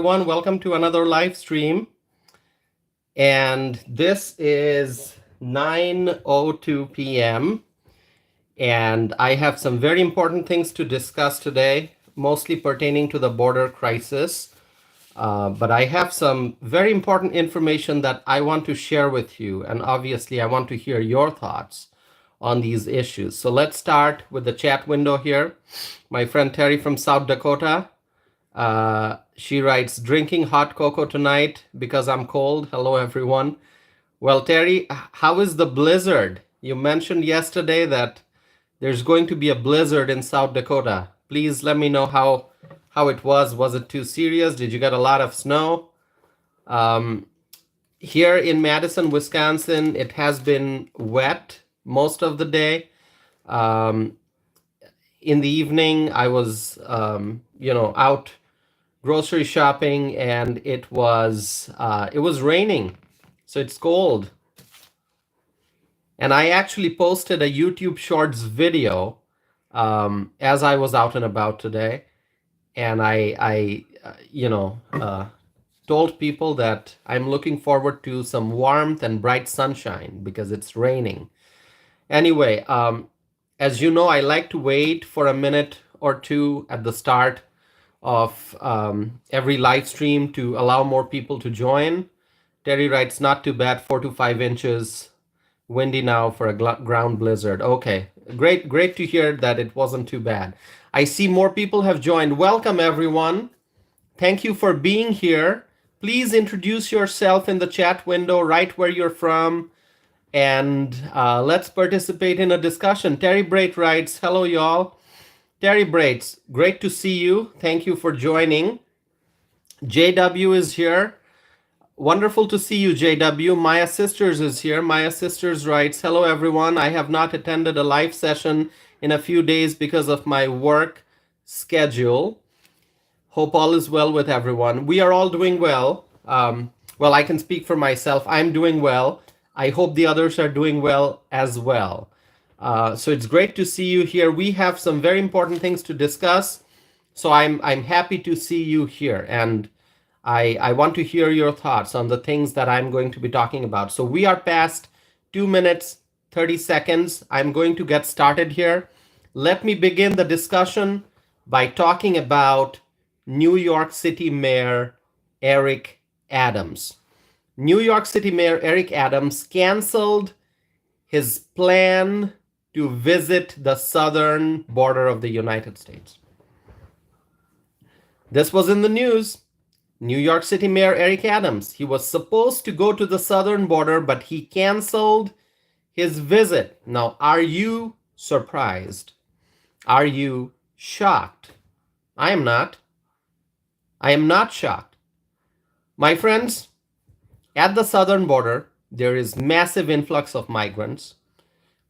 everyone. Welcome to another live stream. And this is 9:02 p.m. And I have some very important things to discuss today, mostly pertaining to the border crisis. But I have some very important information that I want to share with you. And obviously, I want to hear your thoughts on these issues. So let's start with the chat window here. My friend Terry from South Dakota. She writes, drinking hot cocoa tonight because I'm cold. Hello, everyone. Well, Terry, how is the blizzard? You mentioned yesterday that there's going to be a blizzard in South Dakota. Please let me know how it was. Was it too serious? Did you get a lot of snow? Here in Madison, Wisconsin, it has been wet most of the day. In the evening, I was, out grocery shopping, and it was raining, so it's cold. And I actually posted a YouTube Shorts video as I was out and about today, and I told people that I'm looking forward to some warmth and bright sunshine because it's raining. Anyway, as you know, I like to wait for a minute or two at the start of every live stream to allow more people to join. Terry writes, not too bad, 4 to 5 inches, windy now for a ground blizzard. Okay, great to hear that it wasn't too bad. I see more people have joined. Welcome, everyone. Thank you for being here. Please introduce yourself in the chat window, right where you're from, and let's participate in a discussion. Terry Brait writes, hello, y'all. Terry Braits, great to see you. Thank you for joining. JW is here. Wonderful to see you, JW. Maya Sisters is here. Maya Sisters writes, hello, everyone. I have not attended a live session in a few days because of my work schedule. Hope all is well with everyone. We are all doing well. Well, I can speak for myself. I'm doing well. I hope the others are doing well as well. So it's great to see you here. We have some very important things to discuss. So I'm happy to see you here. And I want to hear your thoughts on the things that I'm going to be talking about. So we are past 2 minutes, 30 seconds. I'm going to get started here. Let me begin the discussion by talking about New York City Mayor Eric Adams. New York City Mayor Eric Adams canceled his plan to visit the southern border of the United States. This was in the news. New York City Mayor Eric Adams, he was supposed to go to the southern border, but he canceled his visit. Now, are you surprised? Are you shocked? I am not. I am not shocked. My friends, at the southern border, there is massive influx of migrants,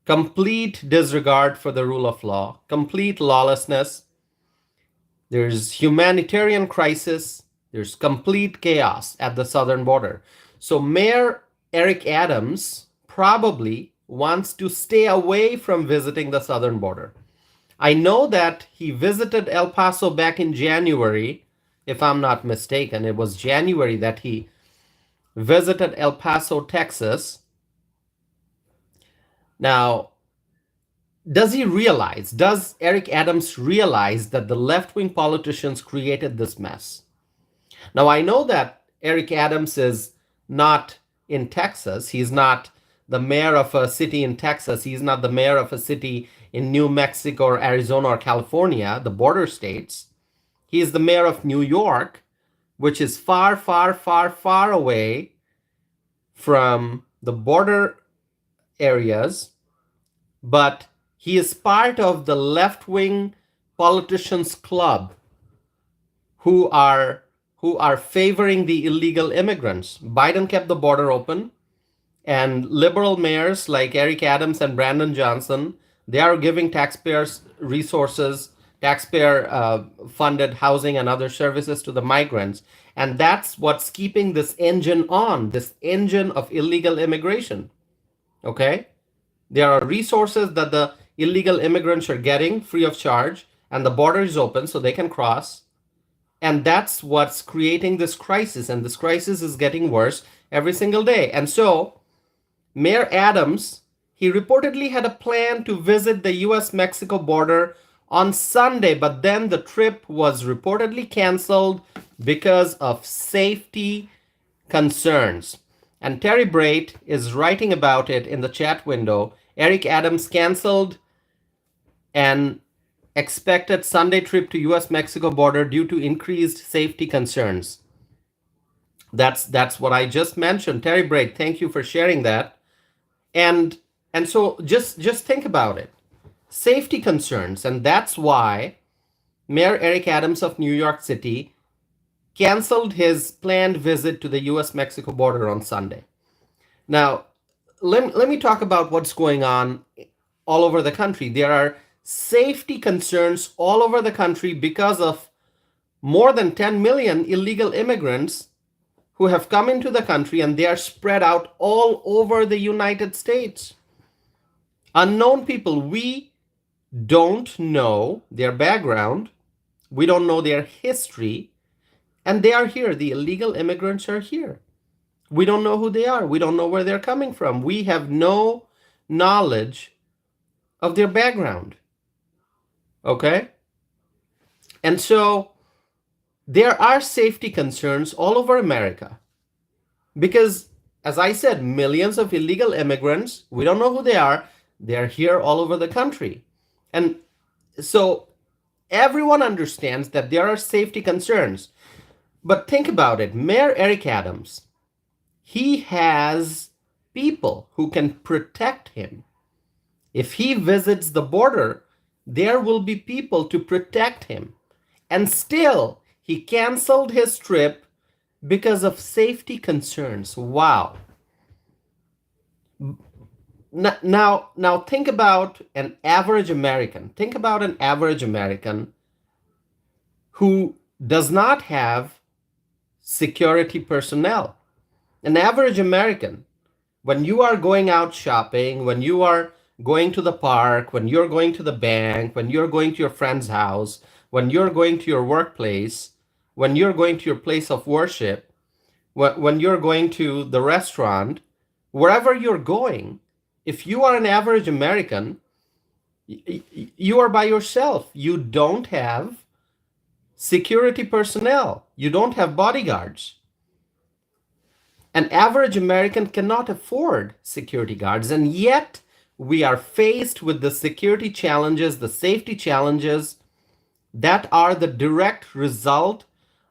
complete disregard for the rule of law, complete lawlessness. There's humanitarian crisis. There's complete chaos at the southern border. So Mayor Eric Adams probably wants to stay away from visiting the southern border. I know that he visited El Paso back in January, if I'm not mistaken. It was January that he visited El Paso, Texas. Now, does Eric Adams realize that the left-wing politicians created this mess? Now, I know that Eric Adams is not in Texas. He's not the mayor of a city in Texas. He's not the mayor of a city in New Mexico or Arizona or California, the border states. He is the mayor of New York, which is far, far, far, far away from the border areas, but he is part of the left-wing politicians club who are favoring the illegal immigrants. Biden kept the border open, and liberal mayors like Eric Adams and Brandon Johnson, they are giving taxpayers resources, taxpayer funded housing and other services to the migrants. And that's what's keeping this engine on, this engine of illegal immigration. Okay? There are resources that the illegal immigrants are getting free of charge, and the border is open so they can cross. And that's what's creating this crisis. And this crisis is getting worse every single day. And so, Mayor Adams, he reportedly had a plan to visit the US Mexico border on Sunday, but then the trip was reportedly canceled because of safety concerns. And Terry Brait is writing about it in the chat window. Eric Adams canceled an expected Sunday trip to US Mexico border due to increased safety concerns. That's what I just mentioned. Terry Brait, thank you for sharing that. And so just think about it. Safety concerns, and that's why Mayor Eric Adams of New York City canceled his planned visit to the US Mexico border on Sunday. Now, let me talk about what's going on all over the country. There are safety concerns all over the country because of more than 10 million illegal immigrants who have come into the country, and they are spread out all over the United States. Unknown people, we don't know their background, we don't know their history, and they are here. The illegal immigrants are here. We don't know who they are. We don't know where they're coming from. We have no knowledge of their background. Okay? And so there are safety concerns all over America because, as I said, millions of illegal immigrants, we don't know who they are. They're here all over the country. And so everyone understands that there are safety concerns. But think about it. Mayor Eric Adams, he has people who can protect him. If he visits the border, there will be people to protect him. And still, he canceled his trip because of safety concerns. Wow. Now think about an average American. Think about an average American who does not have security personnel. An average American, when you are going out shopping, when you are going to the park, when you're going to the bank, when you're going to your friend's house, when you're going to your workplace, when you're going to your place of worship, when you're going to the restaurant, wherever you're going, if you are an average American, you are by yourself. You don't have security personnel. You don't have bodyguards. An average American cannot afford security guards, and yet we are faced with the security challenges, the safety challenges that are the direct result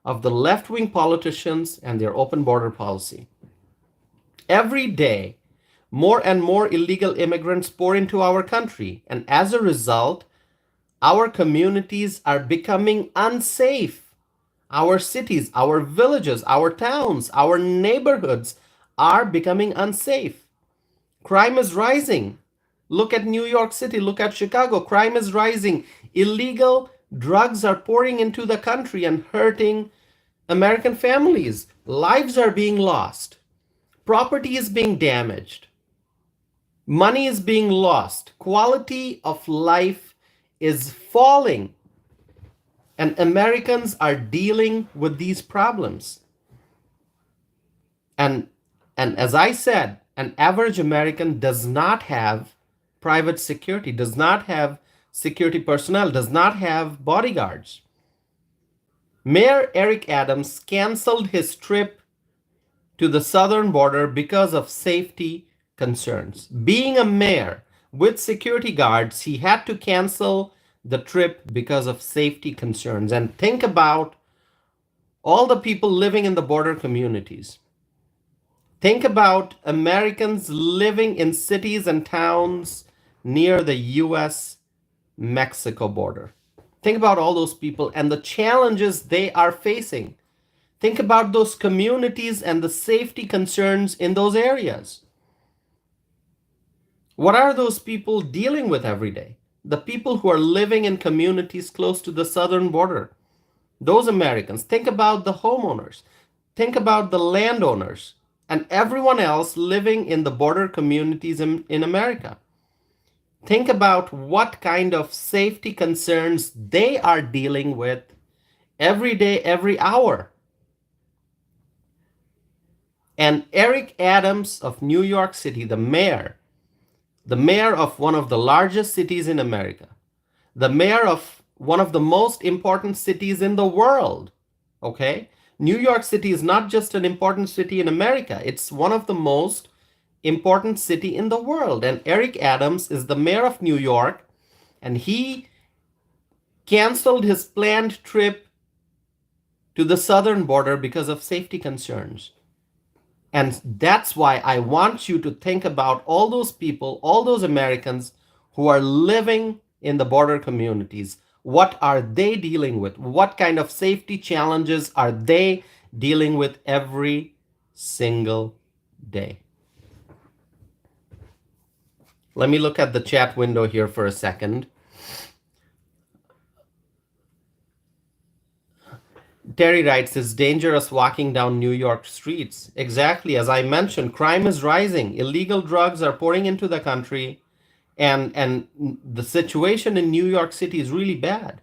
of the left-wing politicians and their open border policy. Every day, more and more illegal immigrants pour into our country, and as a result, our communities are becoming unsafe. Our cities, our villages, our towns, our neighborhoods are becoming unsafe. Crime is rising. Look at New York City, look at Chicago. Crime is rising. Illegal drugs are pouring into the country and hurting American families. Lives are being lost. Property is being damaged. Money is being lost. Quality of life is falling. And Americans are dealing with these problems. And as I said, an average American does not have private security, does not have security personnel, does not have bodyguards. Mayor Eric Adams canceled his trip to the southern border because of safety concerns. Being a mayor with security guards, he had to cancel the trip because of safety concerns. And think about all the people living in the border communities. Think about Americans living in cities and towns near the US-Mexico border. Think about all those people and the challenges they are facing. Think about those communities and the safety concerns in those areas. What are those people dealing with every day? The people who are living in communities close to the southern border. Those Americans. Think about the homeowners. Think about the landowners and everyone else living in the border communities in America. Think about what kind of safety concerns they are dealing with every day, every hour. And Eric Adams of New York City, the mayor of one of the largest cities in America, the mayor of one of the most important cities in the world, okay? New York City is not just an important city in America, it's one of the most important city in the world. And Eric Adams is the mayor of New York, and he canceled his planned trip to the southern border because of safety concerns. And that's why I want you to think about all those people, all those Americans who are living in the border communities. What are they dealing with? What kind of safety challenges are they dealing with every single day? Let me look at the chat window here for a second. Terry writes, it's dangerous walking down New York streets. Exactly. As I mentioned, crime is rising. Illegal drugs are pouring into the country. And the situation in New York City is really bad.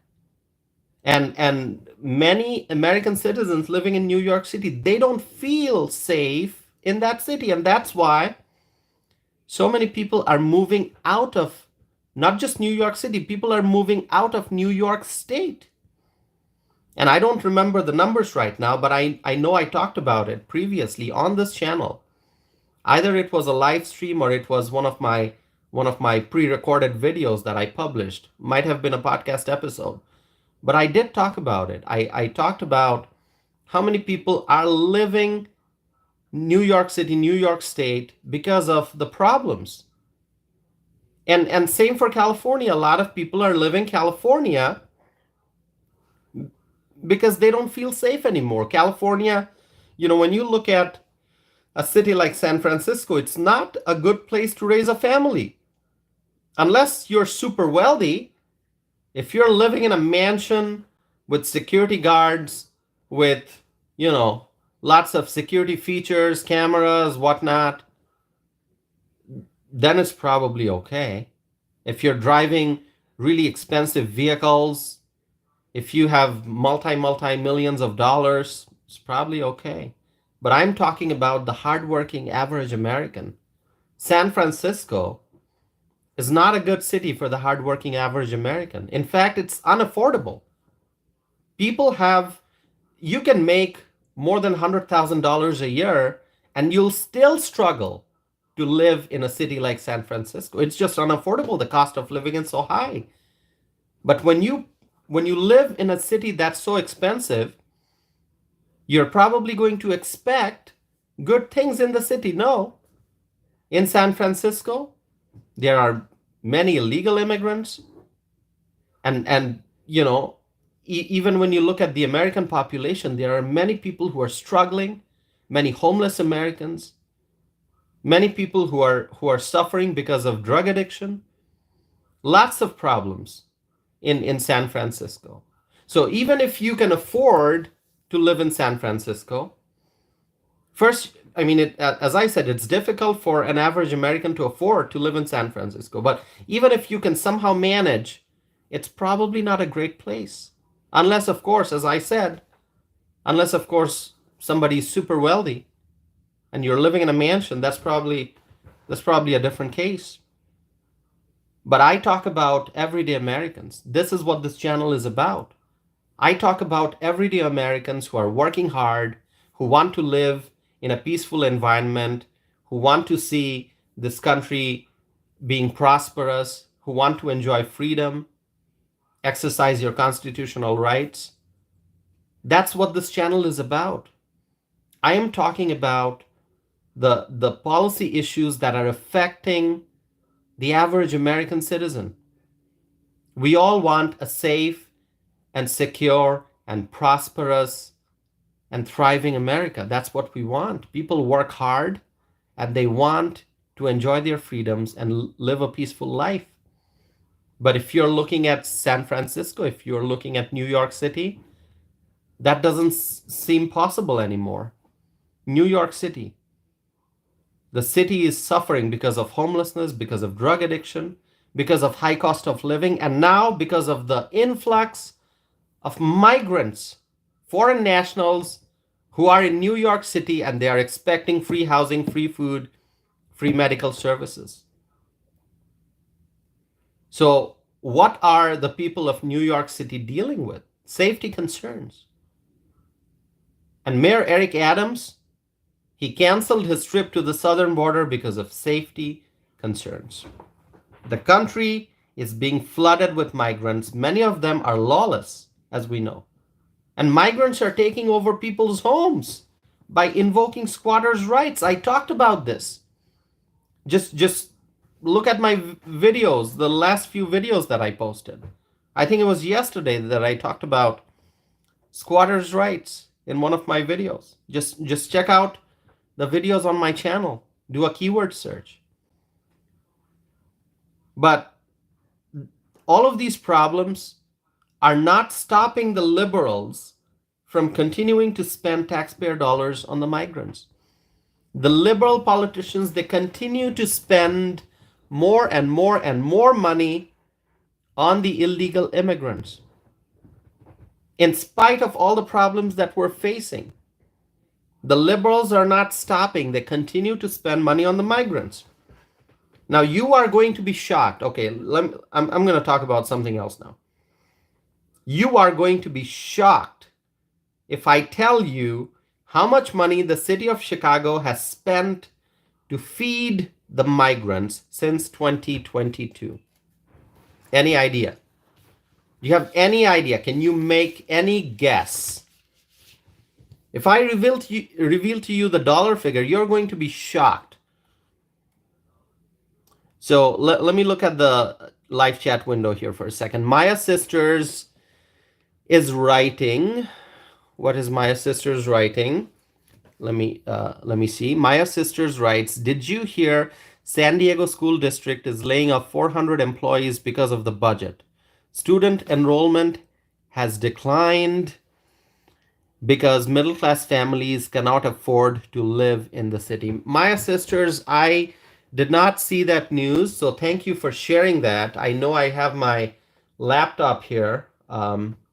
And many American citizens living in New York City, they don't feel safe in that city. And that's why so many people are moving out of not just New York City, people are moving out of New York State. And I don't remember the numbers right now, but I know I talked about it previously on this channel. Either it was a live stream or it was one of my pre-recorded videos that I published. Might have been a podcast episode. But I did talk about it. I talked about how many people are living New York City, New York State because of the problems. And same for California. A lot of people are living California because they don't feel safe anymore. California, when you look at a city like San Francisco, it's not a good place to raise a family. Unless you're super wealthy, if you're living in a mansion with security guards, with, lots of security features, cameras, whatnot, then it's probably okay. If you're driving really expensive vehicles, if you have multi millions of dollars, it's probably okay. But I'm talking about the hardworking average American. San Francisco is not a good city for the hardworking average American. In fact, it's unaffordable. You can make more than $100,000 a year and you'll still struggle to live in a city like San Francisco. It's just unaffordable. The cost of living is so high. But when you live in a city that's so expensive, you're probably going to expect good things in the city. No. In San Francisco, there are many illegal immigrants. And even when you look at the American population, there are many people who are struggling, many homeless Americans, many people who are suffering because of drug addiction. Lots of problems in San Francisco. So even if you can afford to live in San Francisco, first, as I said, it's difficult for an average American to afford to live in San Francisco. But even if you can somehow manage, it's probably not a great place. Unless, of course, as I said, somebody's super wealthy and you're living in a mansion, that's probably a different case. But I talk about everyday Americans. This is what this channel is about. I talk about everyday Americans who are working hard, who want to live in a peaceful environment, who want to see this country being prosperous, who want to enjoy freedom, exercise your constitutional rights. That's what this channel is about. I am talking about the policy issues that are affecting the average American citizen. We all want a safe and secure and prosperous and thriving America. That's what we want. People work hard and they want to enjoy their freedoms and live a peaceful life. But if you're looking at San Francisco, if you're looking at New York City, that doesn't seem possible anymore. New York City. The city is suffering because of homelessness, because of drug addiction, because of high cost of living, and now because of the influx of migrants foreign nationals who are in New York City and they are expecting free housing, free food, free medical services. So, what are the people of New York City dealing with? Safety concerns. And Mayor Eric Adams, he canceled his trip to the southern border because of safety concerns. The country is being flooded with migrants. Many of them are lawless, as we know. And migrants are taking over people's homes by invoking squatters' rights. I talked about this. Just look at my videos, the last few videos that I posted. I think it was yesterday that I talked about squatters' rights in one of my videos. Just check out the videos on my channel. Do a keyword search. But all of these problems are not stopping the liberals from continuing to spend taxpayer dollars on the migrants. The liberal politicians, they continue to spend more and more and more money on the illegal immigrants, in spite of all the problems that we're facing. The liberals are not stopping. They continue to spend money on the migrants. Now, you are going to be shocked. Okay, I'm going to talk about something else now. You are going to be shocked if I tell you how much money the city of Chicago has spent to feed the migrants since 2022. Any idea? Do you have any idea? Can you make any guess? If I reveal to you the dollar figure, you're going to be shocked. So let me look at the live chat window here for a second. Maya Sisters is writing. What is Maya Sisters writing? Let me see. Maya Sisters writes, did you hear San Diego School District is laying off 400 employees because of the budget? Student enrollment has declined because middle-class families cannot afford to live in the city. Maya Sisters, I did not see that news, so thank you for sharing that. I know I have my laptop here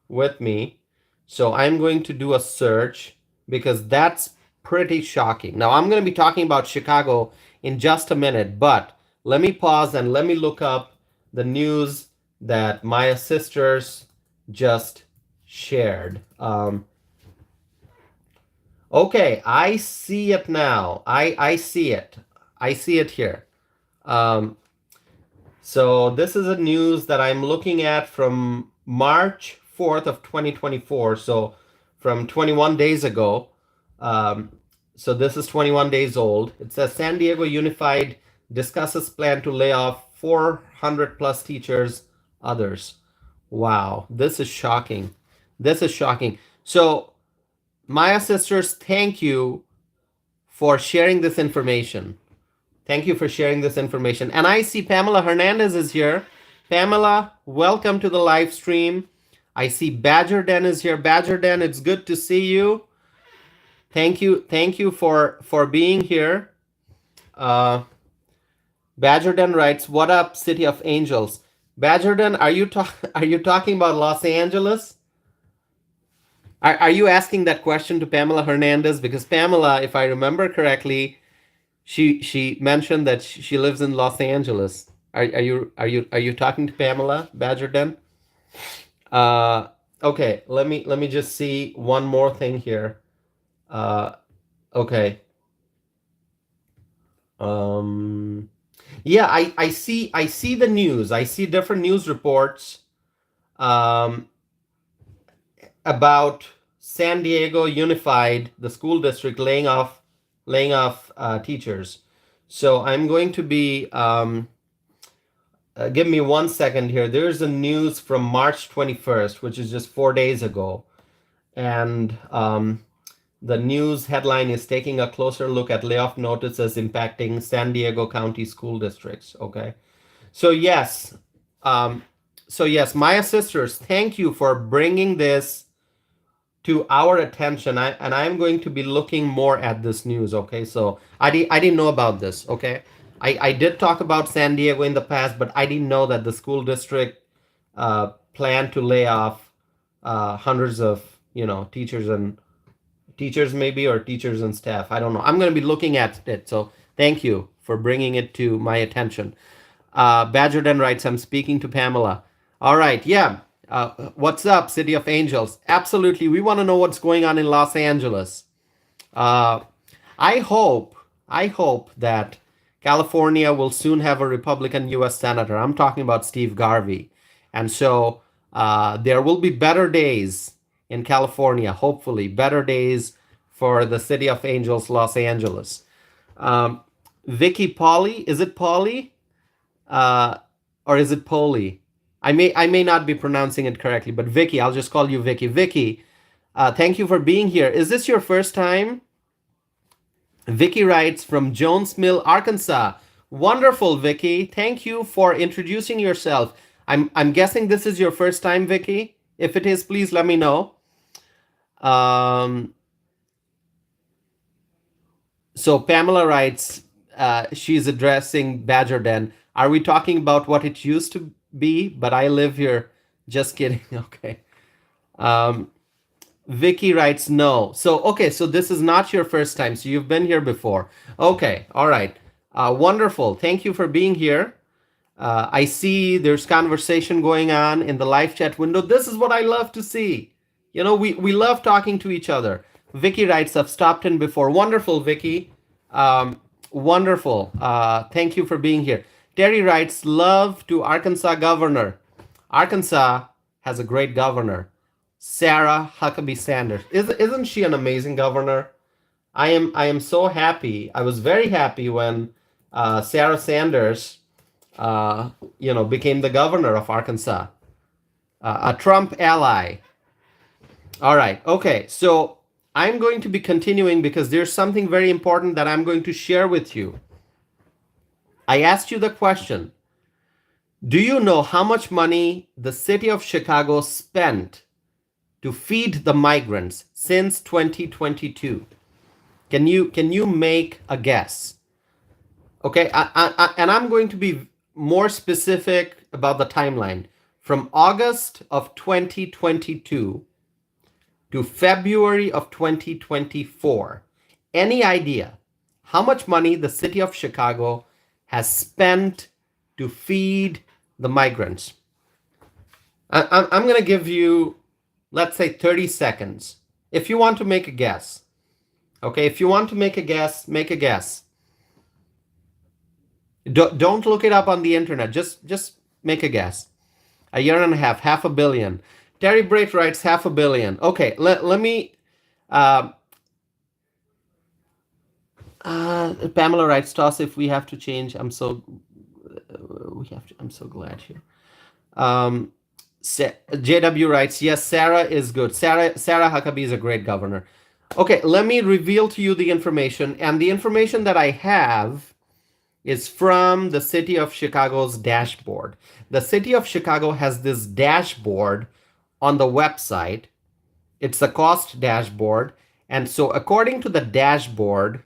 with me, so I'm going to do a search because that's pretty shocking. Now, I'm going to be talking about Chicago in just a minute, but let me pause and let me look up the news that Maya Sisters just shared. Okay, I see it now. I see it. I see it here. So this is a news that I'm looking at from March 4th of 2024. So from 21 days ago. So this is 21 days old. It says San Diego Unified discusses plan to lay off 400 plus teachers, others. Wow, this is shocking. This is shocking. So Maya Sisters, thank you for sharing this information. Thank you for sharing this information. And I see Pamela Hernandez is here. Pamela, welcome to the live stream. I see Badger Den is here. Badger Den, it's good to see you. Thank you for being here. Badger Den writes, "What up, City of Angels?" Badger Den, are you talking about Los Angeles? Are you asking that question to Pamela Hernandez? Because Pamela, if I remember correctly, she mentioned that she lives in Los Angeles. Are you talking to Pamela, Badger Den? Okay, let me just see one more thing here. Okay. Yeah, I see the news. I see different news reports about San Diego Unified, the school district, laying off teachers. So I'm going to be give me 1 second here. There's a news from March 21st, which is just 4 days ago, and the news headline is taking a closer look at layoff notices impacting San Diego County school districts. Okay, so yes, Maya Sisters, thank you for bringing this to our attention. I'm going to be looking more at this news. Okay, so I didn't know about this. Okay, I did talk about San Diego in the past, but I didn't know that the school district planned to lay off hundreds of teachers maybe, or teachers and staff. I don't know. I'm going to be looking at it. So thank you for bringing it to my attention. Badgerden writes, I'm speaking to Pamela. All right. Yeah. What's up, City of Angels? Absolutely. We want to know what's going on in Los Angeles. Uh, I hope, I hope that California will soon have a Republican U.S. Senator. I'm talking about Steve Garvey. And so there will be better days in California, hopefully, better days for the City of Angels, Los Angeles. Um, Vicky Polly, is it Polly? Uh, or is it Polly? I may not be pronouncing it correctly, but Vicky, I'll just call you Vicky. Vicky, thank you for being here. Is this your first time? Vicky writes from Jones Mill, Arkansas. Wonderful, Vicky. Thank you for introducing yourself. I'm guessing this is your first time, Vicky. If it is, please let me know. Um, so Pamela writes, she's addressing Badger Den. Are we talking about what it used to be? But I live here. Just kidding. Okay. Um, Vicky writes no. So, okay, so this is not your first time. So you've been here before. Okay, all right. Wonderful. Thank you for being here. I see there's conversation going on in the live chat window. This is what I love to see. We love talking to each other. Vicky writes, I've stopped in before. Wonderful, Vicky. Wonderful. Thank you for being here. Terry writes, love to Arkansas governor. Arkansas has a great governor. Sarah Huckabee Sanders. Isn't she an amazing governor? I am so happy. I was very happy when Sarah Sanders, became the governor of Arkansas, a Trump ally. All right. Okay. So I'm going to be continuing because there's something very important that I'm going to share with you. I asked you the question, do you know how much money the city of Chicago spent to feed the migrants since 2022? Can you make a guess? Okay, and I'm going to be more specific about the timeline. From August of 2022 to February of 2024. Any idea how much money the city of Chicago has spent to feed the migrants? I'm going to give you, let's say, 30 seconds. If you want to make a guess. Okay, if you want to make a guess, make a guess. Don't look it up on the internet. Just make a guess. A year and a half, $500 million. Terry Brait writes $500 million. Okay, let me. Pamela writes, toss if we have to change. I'm so glad here. JW writes, yes, Sarah is good. Sarah Huckabee is a great governor. Okay, let me reveal to you the information. And the information that I have is from the City of Chicago's dashboard. The City of Chicago has this dashboard on the website. It's the cost dashboard. And so according to the dashboard,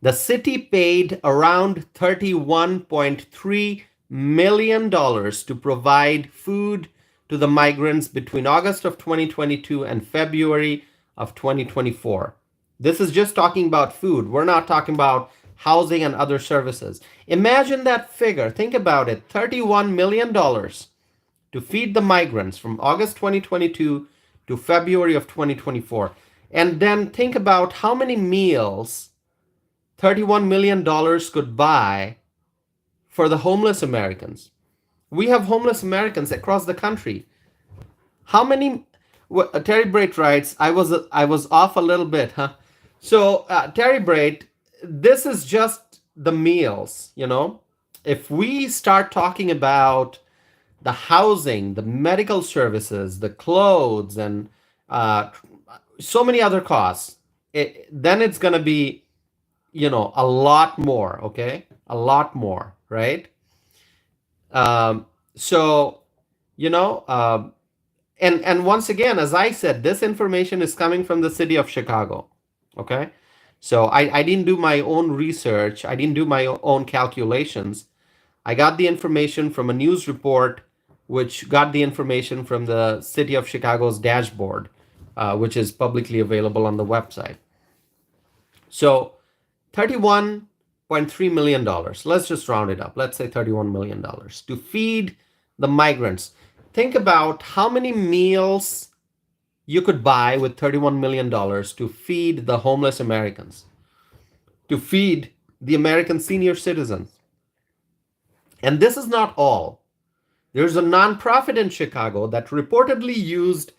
the city paid around $31.3 million to provide food to the migrants between August of 2022 and February of 2024. This is just talking about food. We're not talking about housing and other services. Imagine that figure. Think about it. $31 million to feed the migrants from August 2022 to February of 2024. And then think about how many meals $31 million could buy for the homeless Americans. We have homeless Americans across the country. How many? Terry Brait writes, I was off a little bit, huh? So Terry Brait, this is just the meals, If we start talking about the housing, the medical services, the clothes, and so many other costs, then it's going to be, a lot more, okay? A lot more, right? So, and once again, as I said, this information is coming from the city of Chicago, okay? So I didn't do my own research. I didn't do my own calculations. I got the information from a news report which got the information from the City of Chicago's dashboard, which is publicly available on the website. So $31.3 million, let's just round it up. Let's say $31 million to feed the migrants. Think about how many meals you could buy with $31 million to feed the homeless Americans, to feed the American senior citizens. And this is not all. There's a nonprofit in Chicago that reportedly used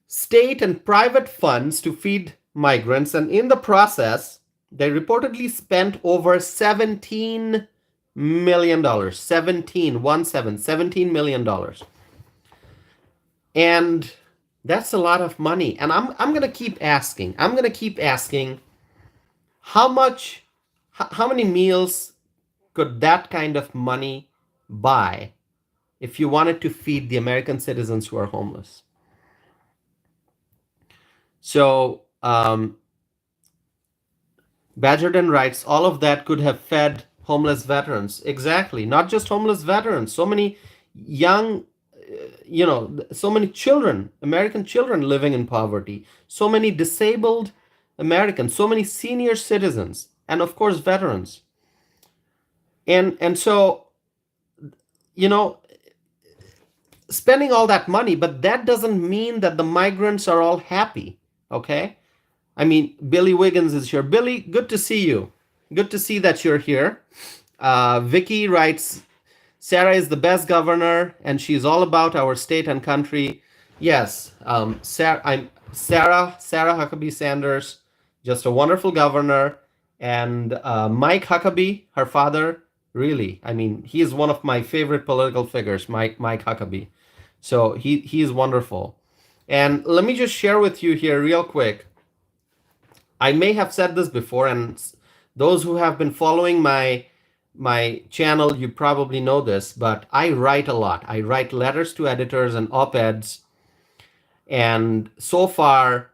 state and private funds to feed migrants, and in the process, they reportedly spent over $17 million. $17 million. And that's a lot of money. And I'm going to keep asking. How many meals could that kind of money buy if you wanted to feed the American citizens who are homeless? So Badgerden writes, all of that could have fed homeless veterans. Exactly. Not just homeless veterans. So many young, so many children, American children living in poverty. So many disabled Americans. So many senior citizens. And of course, veterans. And so, spending all that money, but that doesn't mean that the migrants are all happy. Okay? I mean, Billy Wiggins is here. Billy, good to see you. Good to see that you're here. Vicky writes, Sarah is the best governor, and she's all about our state and country. Yes, Sarah Huckabee Sanders, just a wonderful governor. And Mike Huckabee, her father, really, I mean, he is one of my favorite political figures, Mike Huckabee. So he is wonderful. And let me just share with you here real quick. I may have said this before, and those who have been following my channel, you probably know this, but I write a lot. I write letters to editors and op-eds. And so far,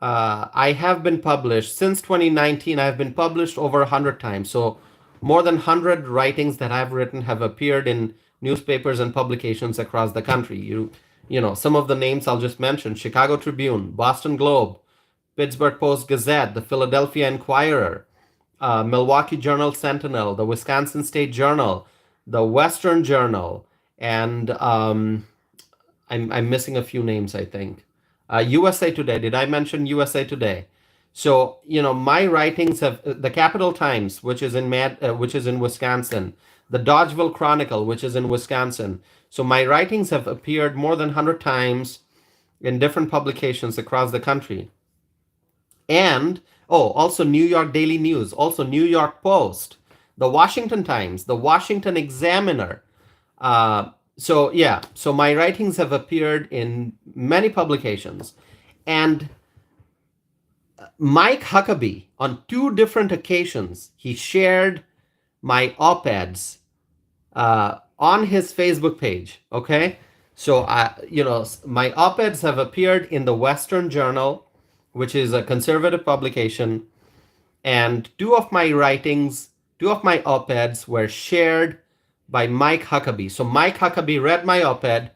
I have been published, since 2019, I've been published over 100 times. So more than 100 writings that I've written have appeared in newspapers and publications across the country. You know, some of the names I'll just mention: Chicago Tribune, Boston Globe, Pittsburgh Post-Gazette, the Philadelphia Inquirer, Milwaukee Journal-Sentinel, the Wisconsin State Journal, the Western Journal, and I'm missing a few names, I think. USA Today. Did I mention USA Today? So, my writings have the Capital Times, which is in Wisconsin, the Dodgeville Chronicle, which is in Wisconsin. So my writings have appeared more than 100 times in different publications across the country. And, also New York Daily News, also New York Post, the Washington Times, the Washington Examiner. So my writings have appeared in many publications. And Mike Huckabee, on 2 different occasions, he shared my op-eds on his Facebook page, okay? So, my op-eds have appeared in the Western Journal, which is a conservative publication, and 2 of my op-eds were shared by Mike Huckabee. So Mike Huckabee read my op-ed,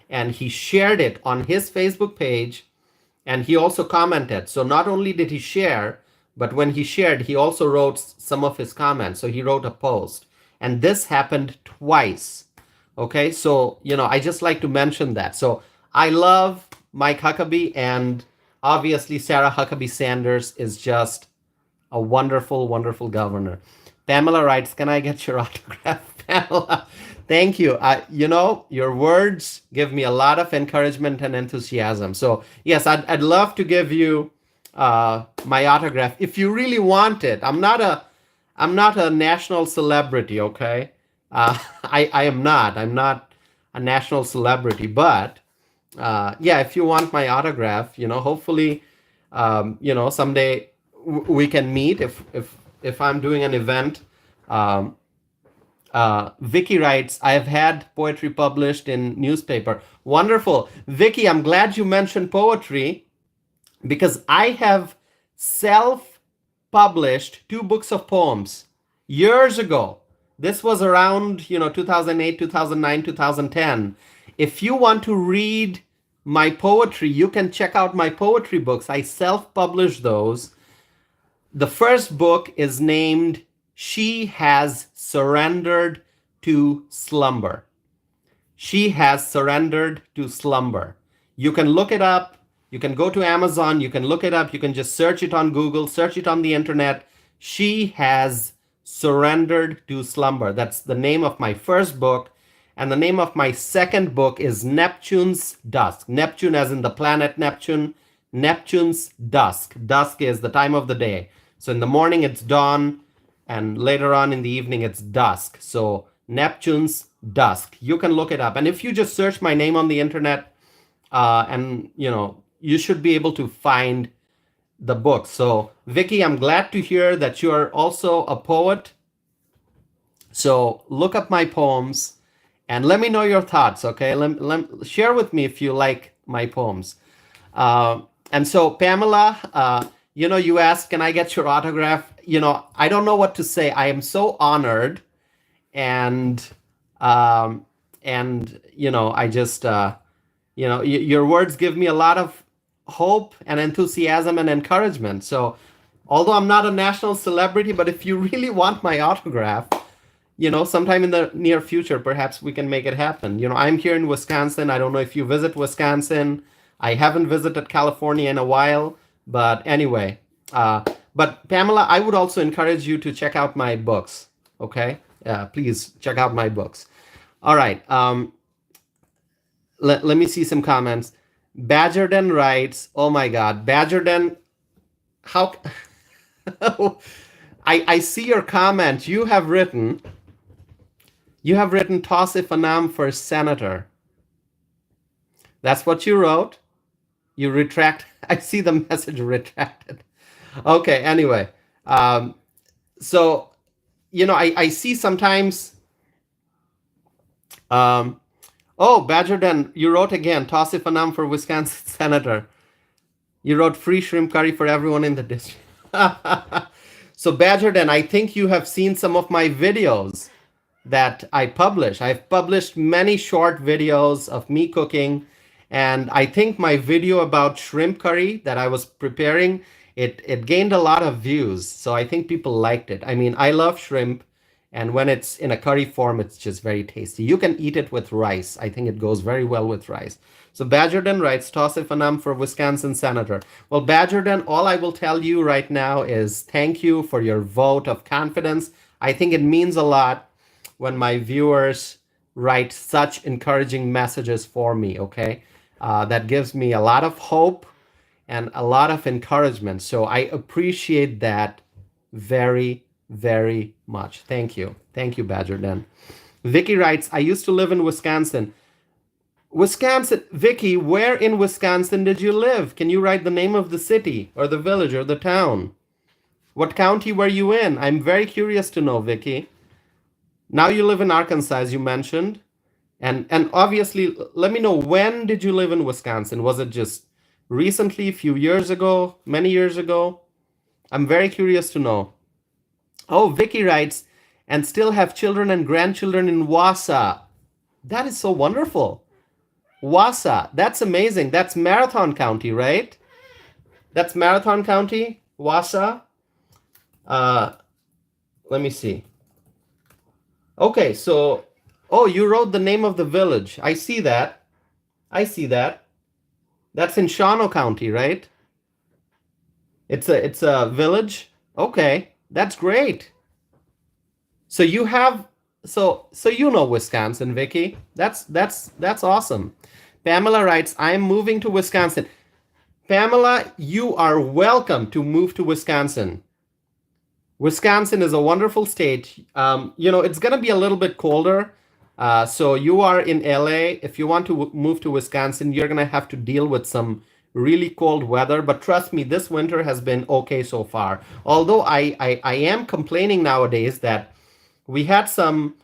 and he shared it on his Facebook page, and he also commented. So not only did he share, but when he shared, he also wrote some of his comments. So he wrote a post. And this happened twice. Okay, so, I just like to mention that. So I love Mike Huckabee, and obviously Sarah Huckabee Sanders is just a wonderful, wonderful governor. Pamela writes, can I get your autograph, Pamela? Thank you. Your words give me a lot of encouragement and enthusiasm. So yes, I'd love to give you my autograph if you really want it. I'm not a national celebrity, okay? I'm not a national celebrity, but if you want my autograph, hopefully, someday we can meet if I'm doing an event. Vicky writes, I have had poetry published in newspaper. Wonderful. Vicky, I'm glad you mentioned poetry, because I have self-published 2 books of poems years ago. This was around, 2008, 2009, 2010. If you want to read my poetry, you can check out my poetry books. I self-publish those. The first book is named She Has Surrendered to Slumber. She Has Surrendered to Slumber. You can look it up. You can go to Amazon. You can look it up. You can just search it on Google, search it on the internet. She Has Surrendered to Slumber. That's the name of my first book. And the name of my second book is Neptune's Dusk. Neptune as in the planet Neptune. Neptune's Dusk. Dusk is the time of the day. So in the morning it's dawn, and later on in the evening it's dusk. So Neptune's Dusk. You can look it up. And if you just search my name on the internet, and you should be able to find the book. So Vicky, I'm glad to hear that you are also a poet. So look up my poems and let me know your thoughts, okay? Share with me if you like my poems. And so Pamela, you asked, can I get your autograph? I don't know what to say. I am so honored. And I just, your words give me a lot of hope and enthusiasm and encouragement. So although I'm not a national celebrity, but if you really want my autograph, sometime in the near future, perhaps we can make it happen. I'm here in Wisconsin. I don't know if you visit Wisconsin. I haven't visited California in a while, but anyway. But Pamela, I would also encourage you to check out my books. Okay, please check out my books. All right. Let me see some comments. Badgerden writes, "Oh my God, Badgerden, how?" I see your comment. You have written Tausif Anam for senator. That's what you wrote. You retract. I see the message retracted. Okay. Anyway, so I see sometimes. Oh, Badgerden, you wrote again, Tausif Anam for Wisconsin senator. You wrote free shrimp curry for everyone in the district. So Badgerden, I think you have seen some of my videos that I publish. I've published many short videos of me cooking. And I think my video about shrimp curry that I was preparing, it gained a lot of views. So I think people liked it. I mean, I love shrimp. And when it's in a curry form, it's just very tasty. You can eat it with rice. I think it goes very well with rice. So Badgerden writes, Tausif Anam for Wisconsin senator. Well, Badgerden, all I will tell you right now is thank you for your vote of confidence. I think it means a lot when my viewers write such encouraging messages for me, okay? That gives me a lot of hope and a lot of encouragement. So I appreciate that very, very much. Thank you. Thank you, Badgerden. Vicky writes, I used to live in Wisconsin. Wisconsin, Vicky, where in Wisconsin did you live? Can you write the name of the city or the village or the town? What county were you in? I'm very curious to know, Vicky. Now you live in Arkansas, as you mentioned. And obviously, let me know, when did you live in Wisconsin? Was it just recently, a few years ago, many years ago? I'm very curious to know. Oh, Vicky writes, and still have children and grandchildren in Wausau. That is so wonderful. Wausau, that's amazing. That's Marathon County, right? That's Marathon County, Wausau. Let me see. Okay, so, oh, you wrote the name of the village. I see that. I see that. That's in Shawano County, right? It's a village. Okay, that's great. So you have so you know Wisconsin, Vicky. That's awesome. Pamela writes, I'm moving to Wisconsin. Pamela, you are welcome to move to Wisconsin. Wisconsin is a wonderful state. It's going to be a little bit colder. So you are in LA. If you want to move to Wisconsin, you're going to have to deal with some really cold weather. But trust me, this winter has been okay so far. Although I am complaining nowadays that we had some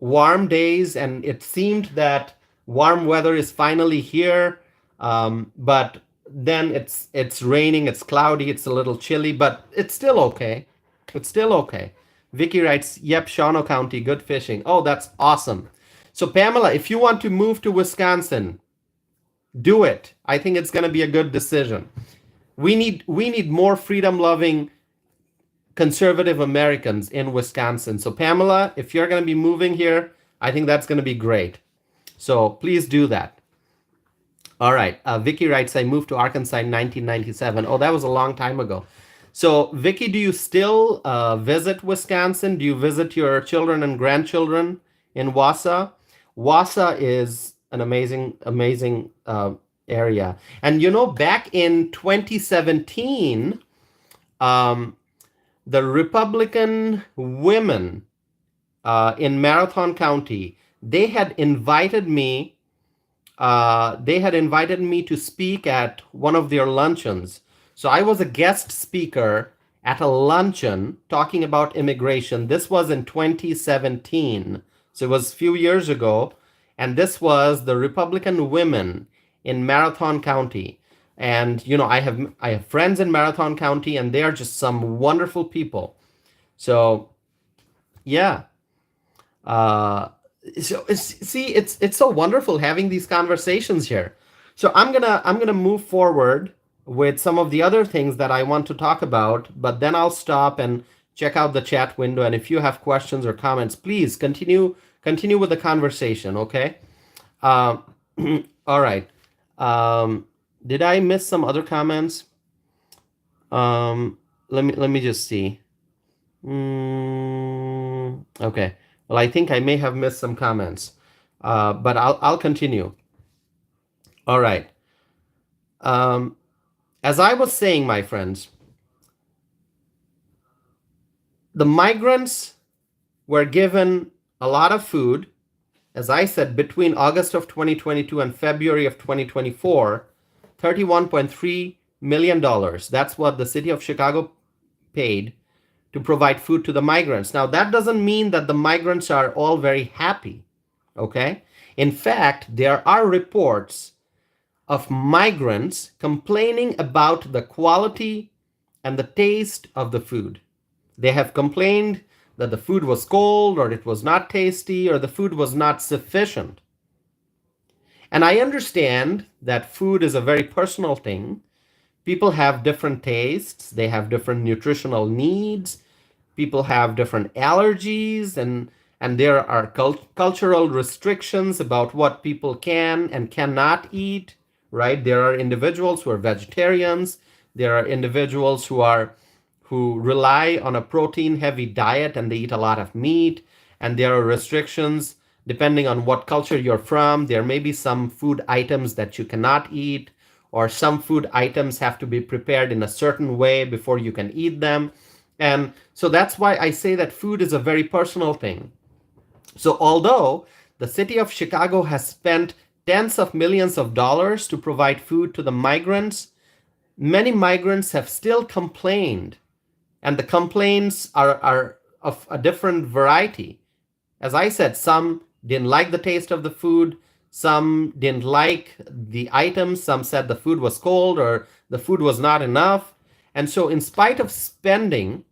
warm days and it seemed that warm weather is finally here. But then it's raining, it's cloudy, it's a little chilly, but it's still okay. It's still okay. Vicky writes, yep, Shawano County, good fishing. Oh, that's awesome. So Pamela, if you want to move to Wisconsin, do it. I think it's going to be a good decision. We need more freedom-loving conservative Americans in Wisconsin. So Pamela, if you're going to be moving here, I think that's going to be great. So please do that. All right. Vicky writes, I moved to Arkansas in 1997. Oh, that was a long time ago. So Vicky, do you still visit Wisconsin? Do you visit your children and grandchildren in Wausau? Wausau is an amazing, amazing area. And you know, back in 2017, um, the Republican women in Marathon County, they had invited me to speak at one of their luncheons. So I was a guest speaker at a luncheon talking about immigration. This was in 2017. So it was a few years ago. And this was the Republican women in Marathon County. And you know, I have friends in Marathon County, and they are just some wonderful people. So yeah. Uh, see, it's so wonderful having these conversations here. So I'm gonna move forward with some of the other things that I want to talk about, but then I'll stop and check out the chat window. And if you have questions or comments, please continue with the conversation. Okay. Uh, all right. Did I miss some other comments? Let me just see. Okay. Well, I think I may have missed some comments, but I'll continue. All right. Um, as I was saying, my friends, the migrants were given a lot of food. As I said, between August of 2022 and February of 2024, $31.3 million. That's what the city of Chicago paid to provide food to the migrants. Now, that doesn't mean that the migrants are all very happy, okay? In fact, there are reports of migrants complaining about the quality and the taste of the food. They have complained that the food was cold, or it was not tasty, or the food was not sufficient. And I understand that food is a very personal thing. People have different tastes, they have different nutritional needs, people have different allergies, and there are cultural restrictions about what people can and cannot eat, right? There are individuals who are vegetarians, there are individuals who rely on a protein heavy diet and they eat a lot of meat, and there are restrictions depending on what culture you're from. There may be some food items that you cannot eat, or some food items have to be prepared in a certain way before you can eat them. And so that's why I say that food is a very personal thing. So although the city of Chicago has spent tens of millions of dollars to provide food to the migrants, many migrants have still complained. And the complaints are of a different variety. As I said, some didn't like the taste of the food, some didn't like the items, some said the food was cold or the food was not enough. And so in spite of spending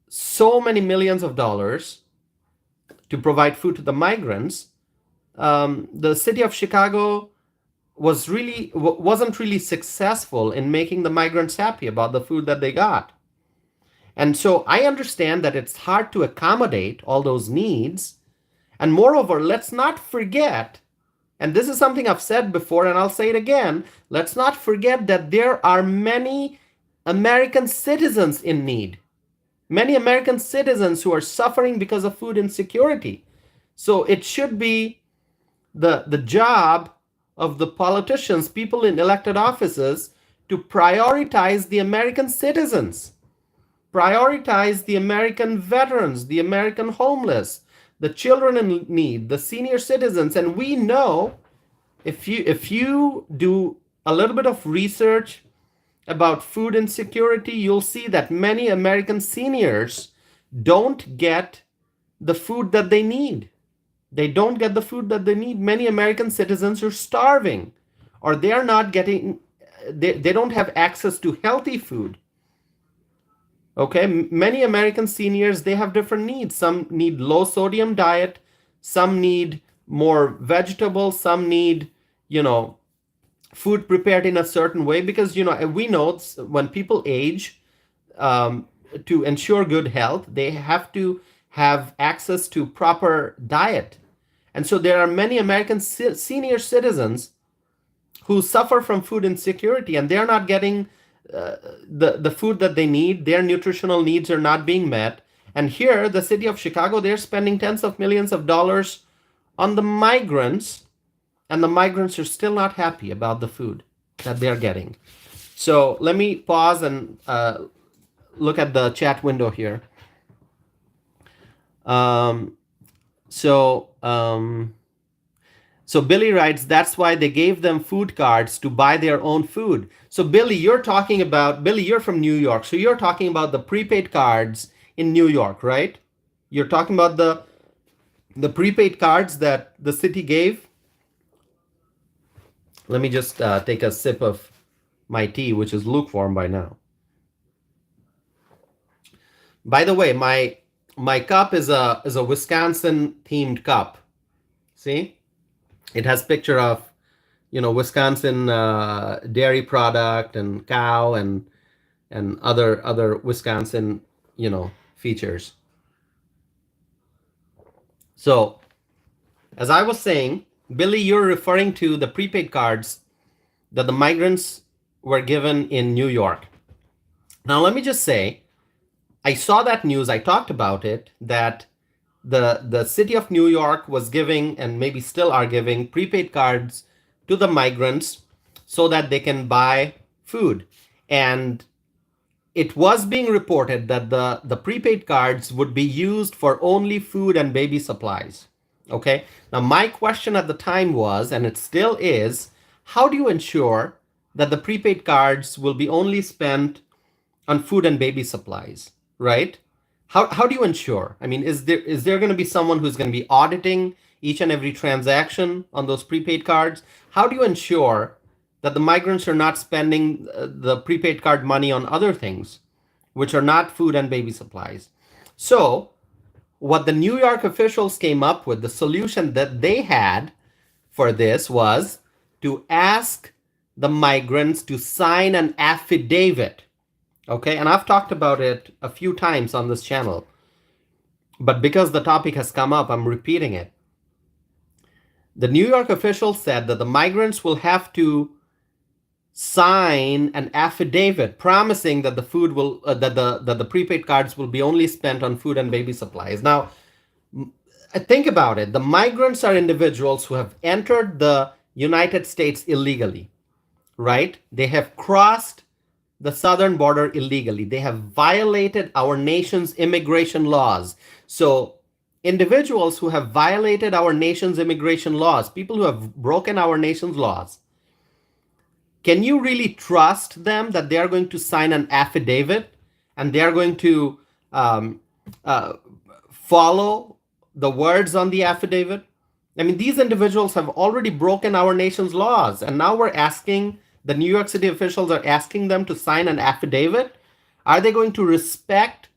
so many millions of dollars to provide food to the migrants, the city of Chicago wasn't really successful in making the migrants happy about the food that they got. And so I understand that it's hard to accommodate all those needs. And moreover, let's not forget, and this is something I've said before and I'll say it again, let's not forget that there are many American citizens in need. Many American citizens who are suffering because of food insecurity. So it should be the job of the politicians, people in elected offices, to prioritize the American citizens, prioritize the American veterans, the American homeless, the children in need, the senior citizens. And we know, if you do a little bit of research about food insecurity, you'll see that many American seniors don't get the food that they need. They don't get the food that they need. Many American citizens are starving, or they are not getting, they don't have access to healthy food. Okay, many American seniors, they have different needs. Some need low sodium diet, some need more vegetables, some need, you know, food prepared in a certain way, because we know when people age, um, to ensure good health, they have to have access to proper diet. And so there are many American senior citizens who suffer from food insecurity, and they're not getting the food that they need. Their nutritional needs are not being met. And here, the city of Chicago, they're spending tens of millions of dollars on the migrants, and the migrants are still not happy about the food that they're getting. So let me pause and look at the chat window here. Um, so um, so Billy writes, that's why they gave them food cards to buy their own food. So Billy, you're from New York. So you're talking about the prepaid cards in New York, right? You're talking about the prepaid cards that the city gave. Let me just take a sip of my tea, which is lukewarm by now. By the way, my cup is a Wisconsin themed cup. See, it has picture of Wisconsin dairy product and cow and other Wisconsin features. So as I was saying, Billy, you're referring to the prepaid cards that the migrants were given in New York. Now let me just say, I saw that news, I talked about it, that the city of New York was giving, and maybe still are giving, prepaid cards to the migrants so that they can buy food. And it was being reported that the prepaid cards would be used for only food and baby supplies. Okay. Now, my question at the time was, and it still is, how do you ensure that the prepaid cards will be only spent on food and baby supplies, right? How do you ensure? I mean, is there going to be someone who's going to be auditing each and every transaction on those prepaid cards? How do you ensure that the migrants are not spending the prepaid card money on other things, which are not food and baby supplies? So what the New York officials came up with, the solution that they had for this, was to ask the migrants to sign an affidavit. Okay, and I've talked about it a few times on this channel, but because the topic has come up, I'm repeating it. The New York officials said that the migrants will have to sign an affidavit promising that the food will that the prepaid cards will be only spent on food and baby supplies. Now, think about it. The migrants are individuals who have entered the United States illegally, right? They have crossed the southern border illegally. They have violated our nation's immigration laws. So individuals who have violated our nation's immigration laws, people who have broken our nation's laws, can you really trust them that they are going to sign an affidavit and they are going to follow the words on the affidavit? I mean, these individuals have already broken our nation's laws, and now we're asking, the New York City officials are asking them to sign an affidavit. Are they going to respect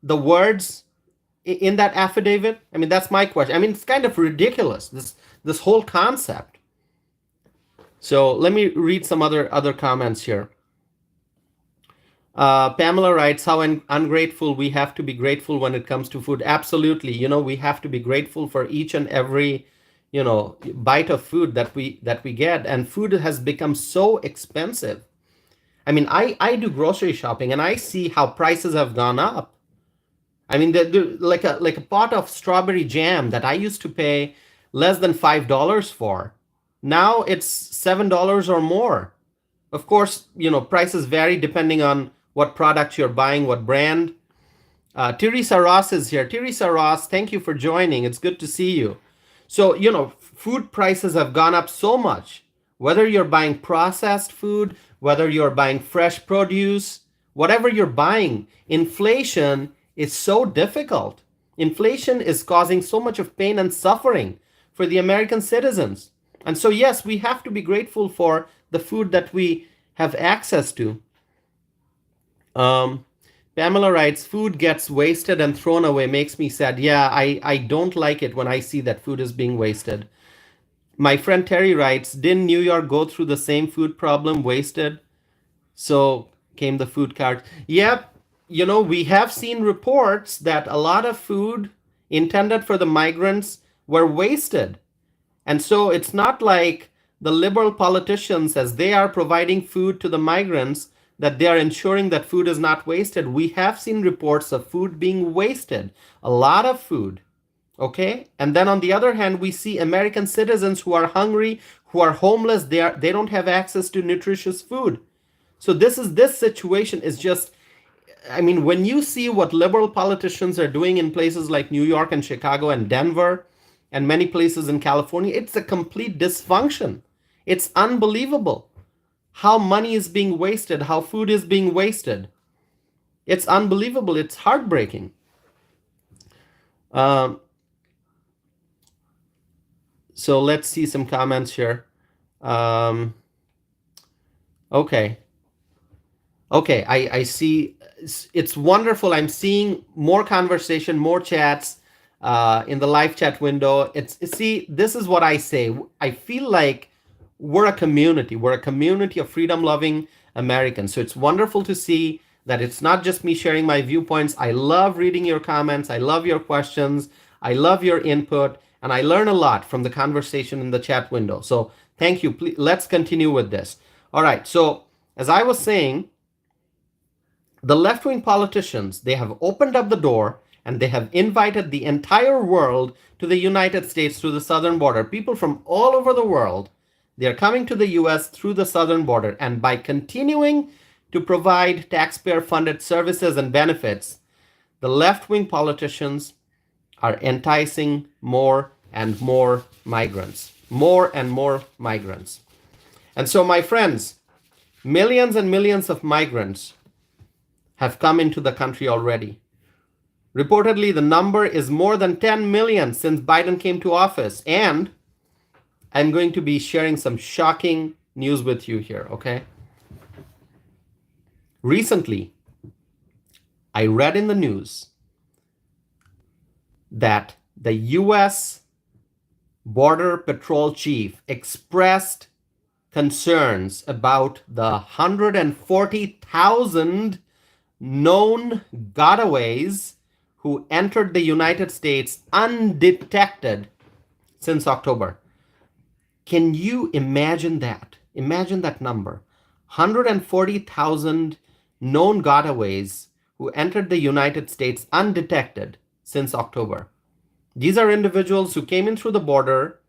the words in that affidavit? I mean, that's my question. I mean, it's kind of ridiculous, this whole concept. So let me read some other comments here. Pamela writes, how ungrateful we have to be grateful when it comes to food. Absolutely. We have to be grateful for each and every bite of food that we get. And food has become so expensive. I mean, I do grocery shopping and I see how prices have gone up. I mean, like a pot of strawberry jam that I used to pay less than $5 for, now it's $7 or more. Of course, prices vary depending on what product you're buying, what brand. Teresa Ross is here. Teresa Ross, thank you for joining. It's good to see you. So, food prices have gone up so much, whether you're buying processed food, whether you're buying fresh produce, whatever you're buying, inflation is so difficult. Inflation is causing so much of pain and suffering for the American citizens. And so, yes, we have to be grateful for the food that we have access to. Pamela writes, food gets wasted and thrown away. Makes me sad. Yeah, I don't like it when I see that food is being wasted. My friend Terry writes, didn't New York go through the same food problem, wasted? So came the food cart. Yep, we have seen reports that a lot of food intended for the migrants were wasted. And so it's not like the liberal politicians, as they are providing food to the migrants, that they are ensuring that food is not wasted. We have seen reports of food being wasted, a lot of food. Okay, and then on the other hand, we see American citizens who are hungry, who are homeless. They don't have access to nutritious food. So this situation is just, I mean, when you see what liberal politicians are doing in places like New York and Chicago and Denver and many places in California, it's a complete dysfunction. It's unbelievable how money is being wasted, how food is being wasted. It's unbelievable. It's heartbreaking. So let's see some comments here. Okay. Okay, I see. It's wonderful. I'm seeing more conversation, more chats in the live chat window. See, this is what I say. I feel like we're a community. We're a community of freedom-loving Americans. So it's wonderful to see that it's not just me sharing my viewpoints. I love reading your comments. I love your questions. I love your input. And I learn a lot from the conversation in the chat window. So thank you. Please, let's continue with this. All right. So as I was saying, the left-wing politicians, they have opened up the door and they have invited the entire world to the United States through the southern border. People from all over the world, they are coming to the US through the southern border. And by continuing to provide taxpayer-funded services and benefits, the left-wing politicians are enticing more and more migrants. More and more migrants. And so, my friends, millions and millions of migrants have come into the country already. Reportedly, the number is more than 10 million since Biden came to office. And I'm going to be sharing some shocking news with you here, okay? Recently, I read in the news that the US Border Patrol chief expressed concerns about the 140,000 known gotaways who entered the United States undetected since October. Can you imagine that? Imagine that number. 140,000 known gotaways who entered the United States undetected since October. These are individuals who came in through the border,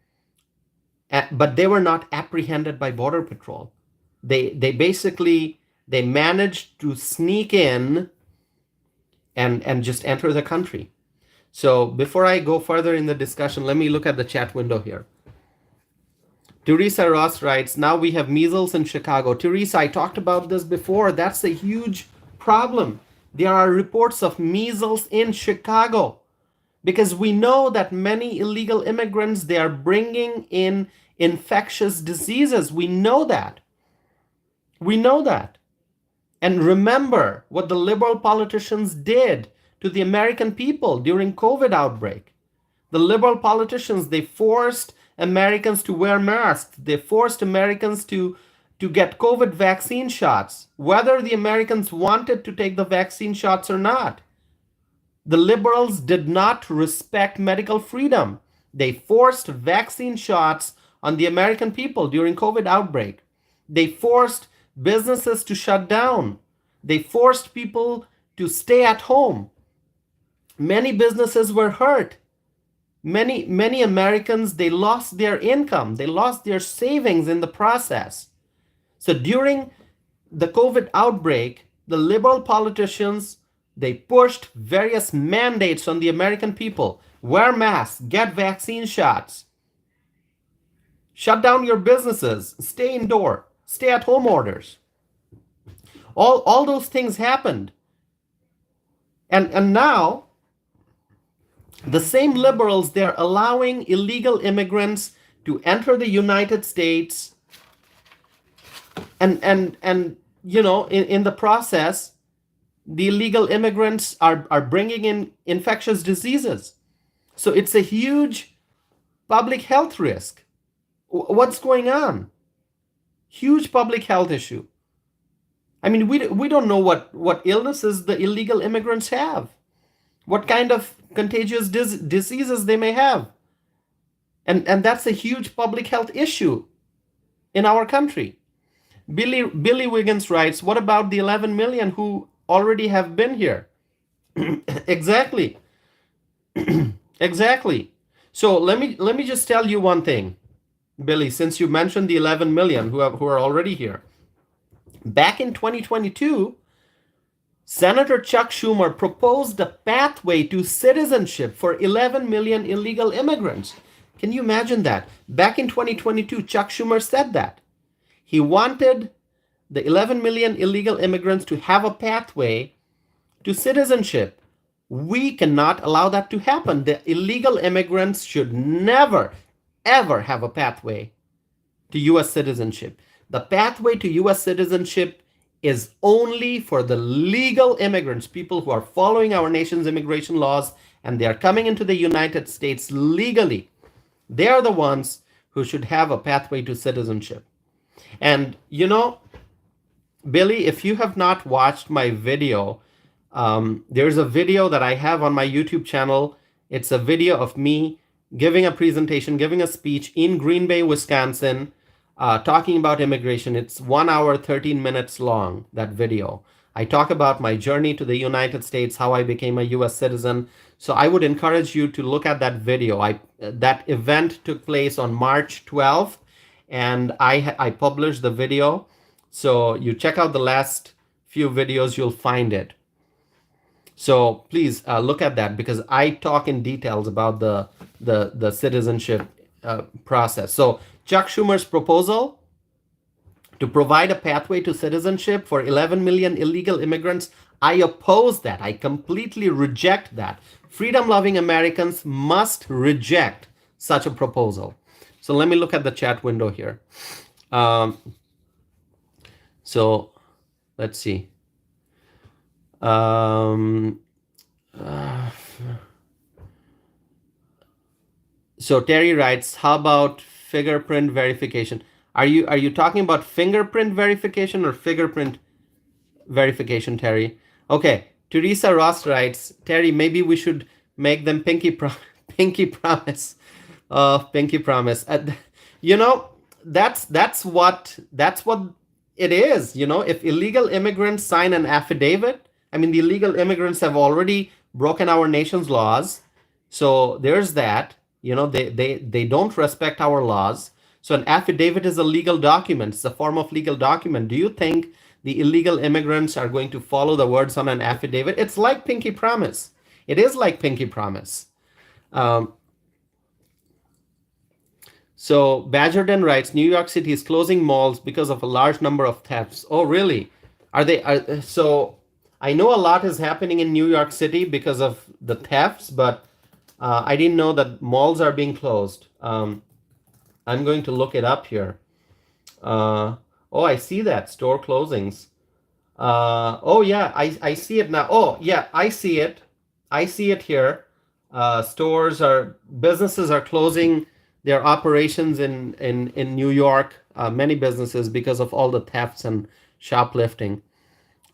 but they were not apprehended by Border Patrol. They basically managed to sneak in and just enter the country. So before I go further in the discussion, let me look at the chat window here. Teresa Ross writes, now we have measles in Chicago. Teresa, I talked about this before. That's a huge problem. There are reports of measles in Chicago because we know that many illegal immigrants, they are bringing in infectious diseases. We know that. We know that. And remember what the liberal politicians did to the American people during COVID outbreak. The liberal politicians, they forced Americans to wear masks. They forced Americans to get COVID vaccine shots, whether the Americans wanted to take the vaccine shots or not. The liberals did not respect medical freedom. They forced vaccine shots on the American people during COVID outbreak. They forced businesses to shut down. They forced people to stay at home. Many businesses were hurt. Many Americans, they lost their income. They lost their savings in the process. So during the COVID outbreak, the liberal politicians, they pushed various mandates on the American people. Wear masks, get vaccine shots, shut down your businesses, stay indoor, stay at home orders. All those things happened. And now, the same liberals, they're allowing illegal immigrants to enter the United States and in the process, the illegal immigrants are bringing in infectious diseases. So it's a huge public health risk. What's going on? Huge public health issue. I mean, we don't know what illnesses the illegal immigrants have, what kind of contagious diseases they may have. And that's a huge public health issue in our country. Billy Wiggins writes, what about the 11 million who already have been here? Exactly. Exactly. So let me just tell you one thing, Billy, since you mentioned the 11 million who are already here. Back in 2022, Senator Chuck Schumer proposed a pathway to citizenship for 11 million illegal immigrants. Can you imagine that? Back in 2022, Chuck Schumer said that. He wanted the 11 million illegal immigrants to have a pathway to citizenship. We cannot allow that to happen. The illegal immigrants should never, ever have a pathway to U.S. citizenship. The pathway to U.S. citizenship is only for the legal immigrants, people who are following our nation's immigration laws, and they are coming into the United States legally. They are the ones who should have a pathway to citizenship. And, you know, Billy, if you have not watched my video, there's a video that I have on my YouTube channel. It's a video of me giving a presentation, giving a speech in Green Bay, Wisconsin, talking about immigration. It's 1 hour, 13 minutes long, that video. I talk about my journey to the United States, how I became a U.S. citizen. So I would encourage you to look at that video. That event took place on March 12th, and I published the video. So you check out the last few videos, you'll find it. So please look at that, because I talk in details about the citizenship process. So Chuck Schumer's proposal to provide a pathway to citizenship for 11 million illegal immigrants, I oppose that. I completely reject that. Freedom-loving Americans must reject such a proposal. So let me look at the chat window here. So let's see. So Terry writes, how about fingerprint verification? Are you talking about fingerprint verification or fingerprint verification, Terry? Okay. Teresa Ross writes, Terry, maybe we should make them pinky promise. Pinky promise. You know, that's what it is. You know, if illegal immigrants sign an affidavit, I mean, the illegal immigrants have already broken our nation's laws. So there's that. You know, they don't respect our laws. So an affidavit is a legal document. It's a form of legal document. Do you think the illegal immigrants are going to follow the words on an affidavit? It's like pinky promise. It is like pinky promise. So Badgerden writes, New York City is closing malls because of a large number of thefts. Oh, really? So I know a lot is happening in New York City because of the thefts, but I didn't know that malls are being closed. I'm going to look it up here. Oh, I see that. Store closings. Oh, yeah, I see it now. Oh, yeah, I see it. I see it here. Businesses are closing their operations in New York, many businesses, because of all the thefts and shoplifting.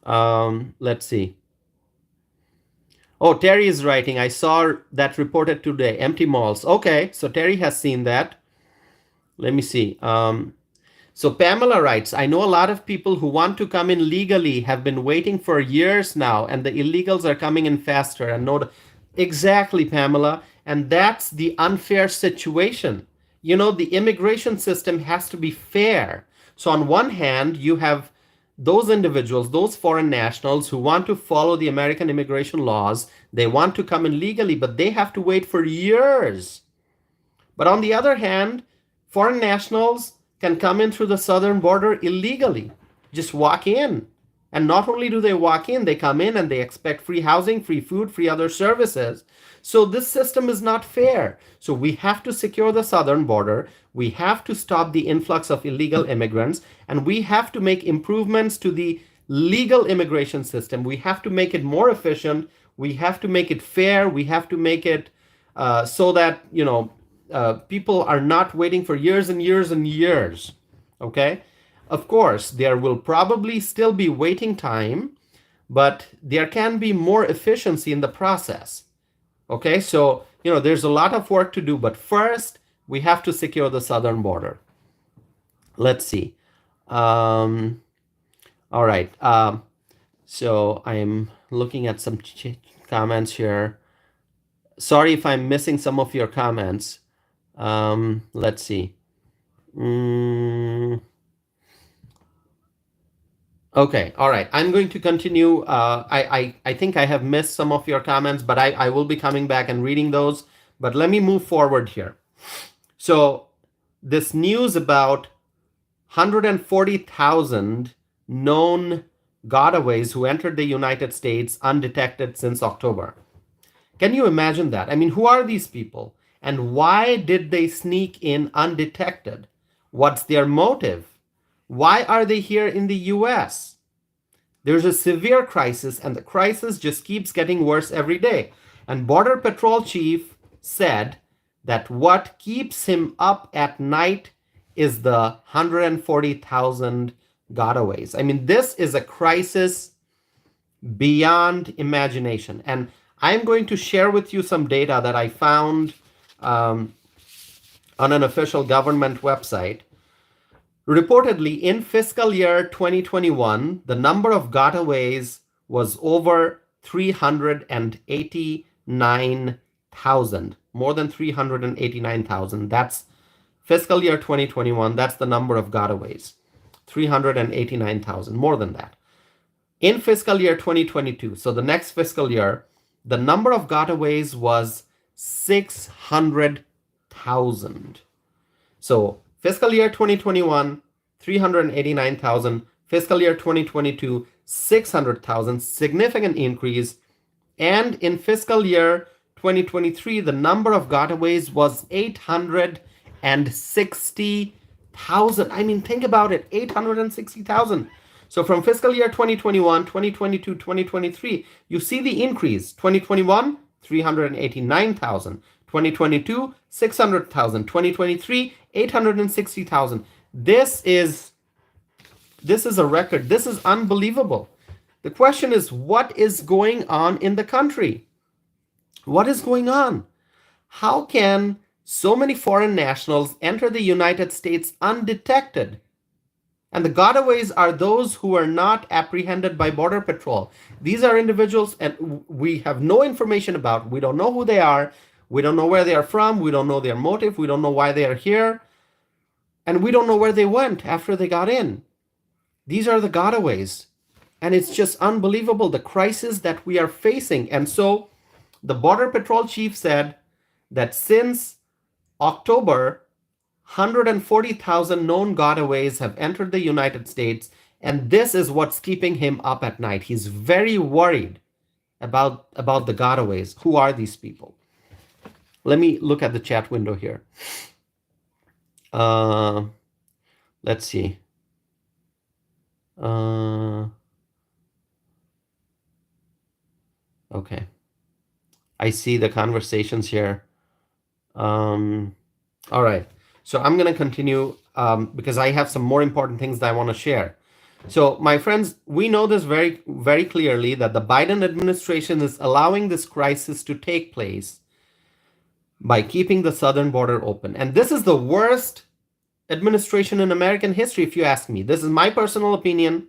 Let's see. Oh, Terry is writing, I saw that reported today, empty malls. Okay, so Terry has seen that. Let me see. So Pamela writes, I know a lot of people who want to come in legally have been waiting for years now, and the illegals are coming in faster. And exactly, Pamela. And that's the unfair situation. You know, the immigration system has to be fair. So on one hand, you have those individuals, those foreign nationals who want to follow the American immigration laws. They want to come in legally, but they have to wait for years. But on the other hand, foreign nationals can come in through the southern border illegally, just walk in. And not only do they walk in, they come in and they expect free housing, free food, free other services. So this system is not fair. So we have to secure the southern border. We have to stop the influx of illegal immigrants, and we have to make improvements to the legal immigration system. We have to make it more efficient. We have to make it fair. We have to make it so that, people are not waiting for years and years and years. Okay? Of course, there will probably still be waiting time, but there can be more efficiency in the process. Okay? So, there's a lot of work to do, but first, we have to secure the southern border. Let's see. All right. So I'm looking at some comments here. Sorry if I'm missing some of your comments. Let's see. Okay. All right. I'm going to continue. I think I have missed some of your comments, but I will be coming back and reading those. But let me move forward here. So this news about 140,000 known gotaways who entered the United States undetected since October. Can you imagine that? I mean, who are these people? And why did they sneak in undetected? What's their motive? Why are they here in the US? There's a severe crisis, and the crisis just keeps getting worse every day. And Border Patrol Chief said that what keeps him up at night is the 140,000 gotaways. I mean, this is a crisis beyond imagination. And I'm going to share with you some data that I found on an official government website. Reportedly, in fiscal year 2021, the number of gotaways was over 389,000, more than 389,000. That's fiscal year 2021, that's the number of gotaways. 389,000, more than that. In fiscal year 2022, so the next fiscal year, the number of gotaways was 600,000. So fiscal year 2021, 389,000. Fiscal year 2022, 600,000, significant increase. And in fiscal year 2023, the number of gotaways was 860,000. I mean, think about it, 860,000. So from fiscal year 2021, 2022, 2023, you see the increase. 2021, 389,000. 2022, 600,000. 2023, 860,000. This is a record. This is unbelievable. The question is, what is going on in the country? What is going on? How can so many foreign nationals enter the United States undetected? And the gotaways are those who are not apprehended by Border Patrol. These are individuals and we have no information about. We don't know who they are. We don't know where they are from. We don't know their motive. We don't know why they are here. And we don't know where they went after they got in. These are the gotaways. And it's just unbelievable, the crisis that we are facing. And so the Border Patrol chief said that since October, 140,000 known gotaways have entered the United States, and this is what's keeping him up at night. He's very worried about the gotaways. Who are these people? Let me look at the chat window here. Let's see. Okay. I see the conversations here. All right. So I'm going to continue because I have some more important things that I want to share. So my friends, we know this very, very clearly that the Biden administration is allowing this crisis to take place by keeping the southern border open. And this is the worst administration in American history, if you ask me. This is my personal opinion.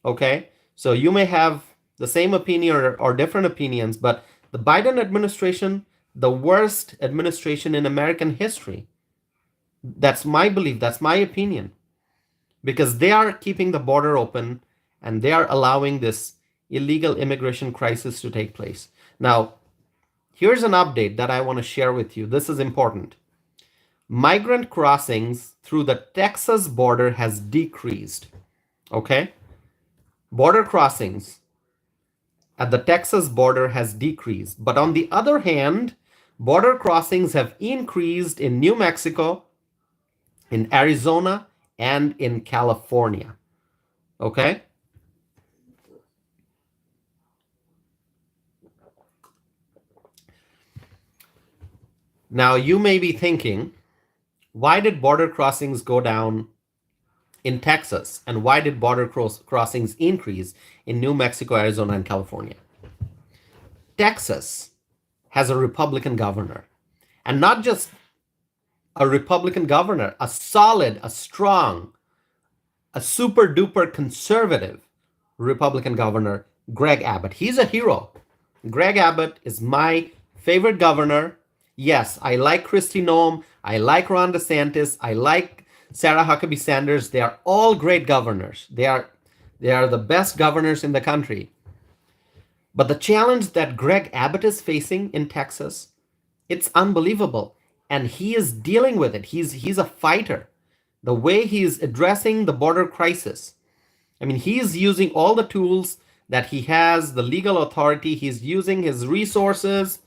Okay. So you may have the same opinion or different opinions, but the Biden administration, the worst administration in American history. That's my belief. That's my opinion. Because they are keeping the border open and they are allowing this illegal immigration crisis to take place. Now, here's an update that I want to share with you. This is important. Migrant crossings through the Texas border has decreased. Okay? Border crossings at the Texas border has decreased. But on the other hand, border crossings have increased in New Mexico, in Arizona, and in California. Okay? Now, you may be thinking, why did border crossings go down in Texas? And why did border crossings increase in New Mexico, Arizona, and California? Texas has a Republican governor. And not just a Republican governor, a solid, a strong, a super duper conservative Republican governor, Greg Abbott. He's a hero. Greg Abbott is my favorite governor. Yes, I like Kristi Noem. I like Ron DeSantis. I like Sarah Huckabee Sanders. They are all great governors. They are the best governors in the country. But the challenge that Greg Abbott is facing in Texas, it's unbelievable. And he is dealing with it. He's a fighter. The way he's addressing the border crisis. I mean, he is using all the tools that he has, the legal authority. He's using his resources,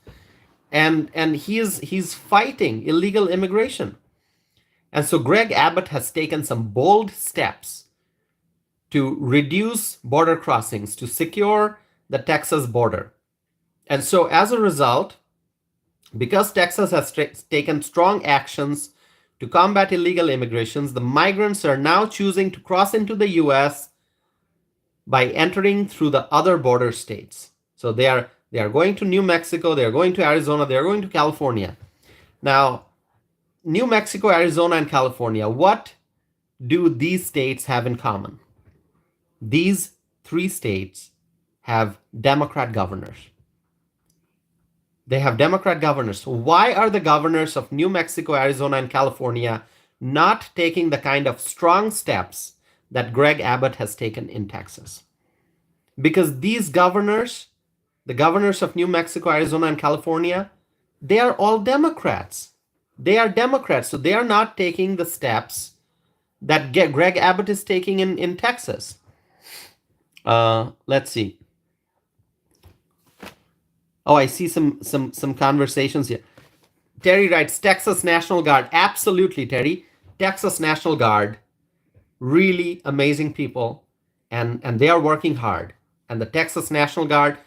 and he's fighting illegal immigration. And so Greg Abbott has taken some bold steps to reduce border crossings, to secure the Texas border. And so as a result, because Texas has taken strong actions to combat illegal immigrations, the migrants are now choosing to cross into the U.S. by entering through the other border states. So they are going to New Mexico, they are going to Arizona, they are going to California. Now, New Mexico, Arizona, and California, what do these states have in common? These three states have Democrat governors. They have Democrat governors. So why are the governors of New Mexico, Arizona, and California not taking the kind of strong steps that Greg Abbott has taken in Texas? Because these governors, the governors of New Mexico, Arizona, and California, they are all Democrats. They are Democrats, so they are not taking the steps that Greg Abbott is taking in Texas. Let's see. Oh, I see some conversations here. Terry writes, Texas National Guard. Absolutely, Terry. Texas National Guard, really amazing people, and they are working hard. And the Texas National Guard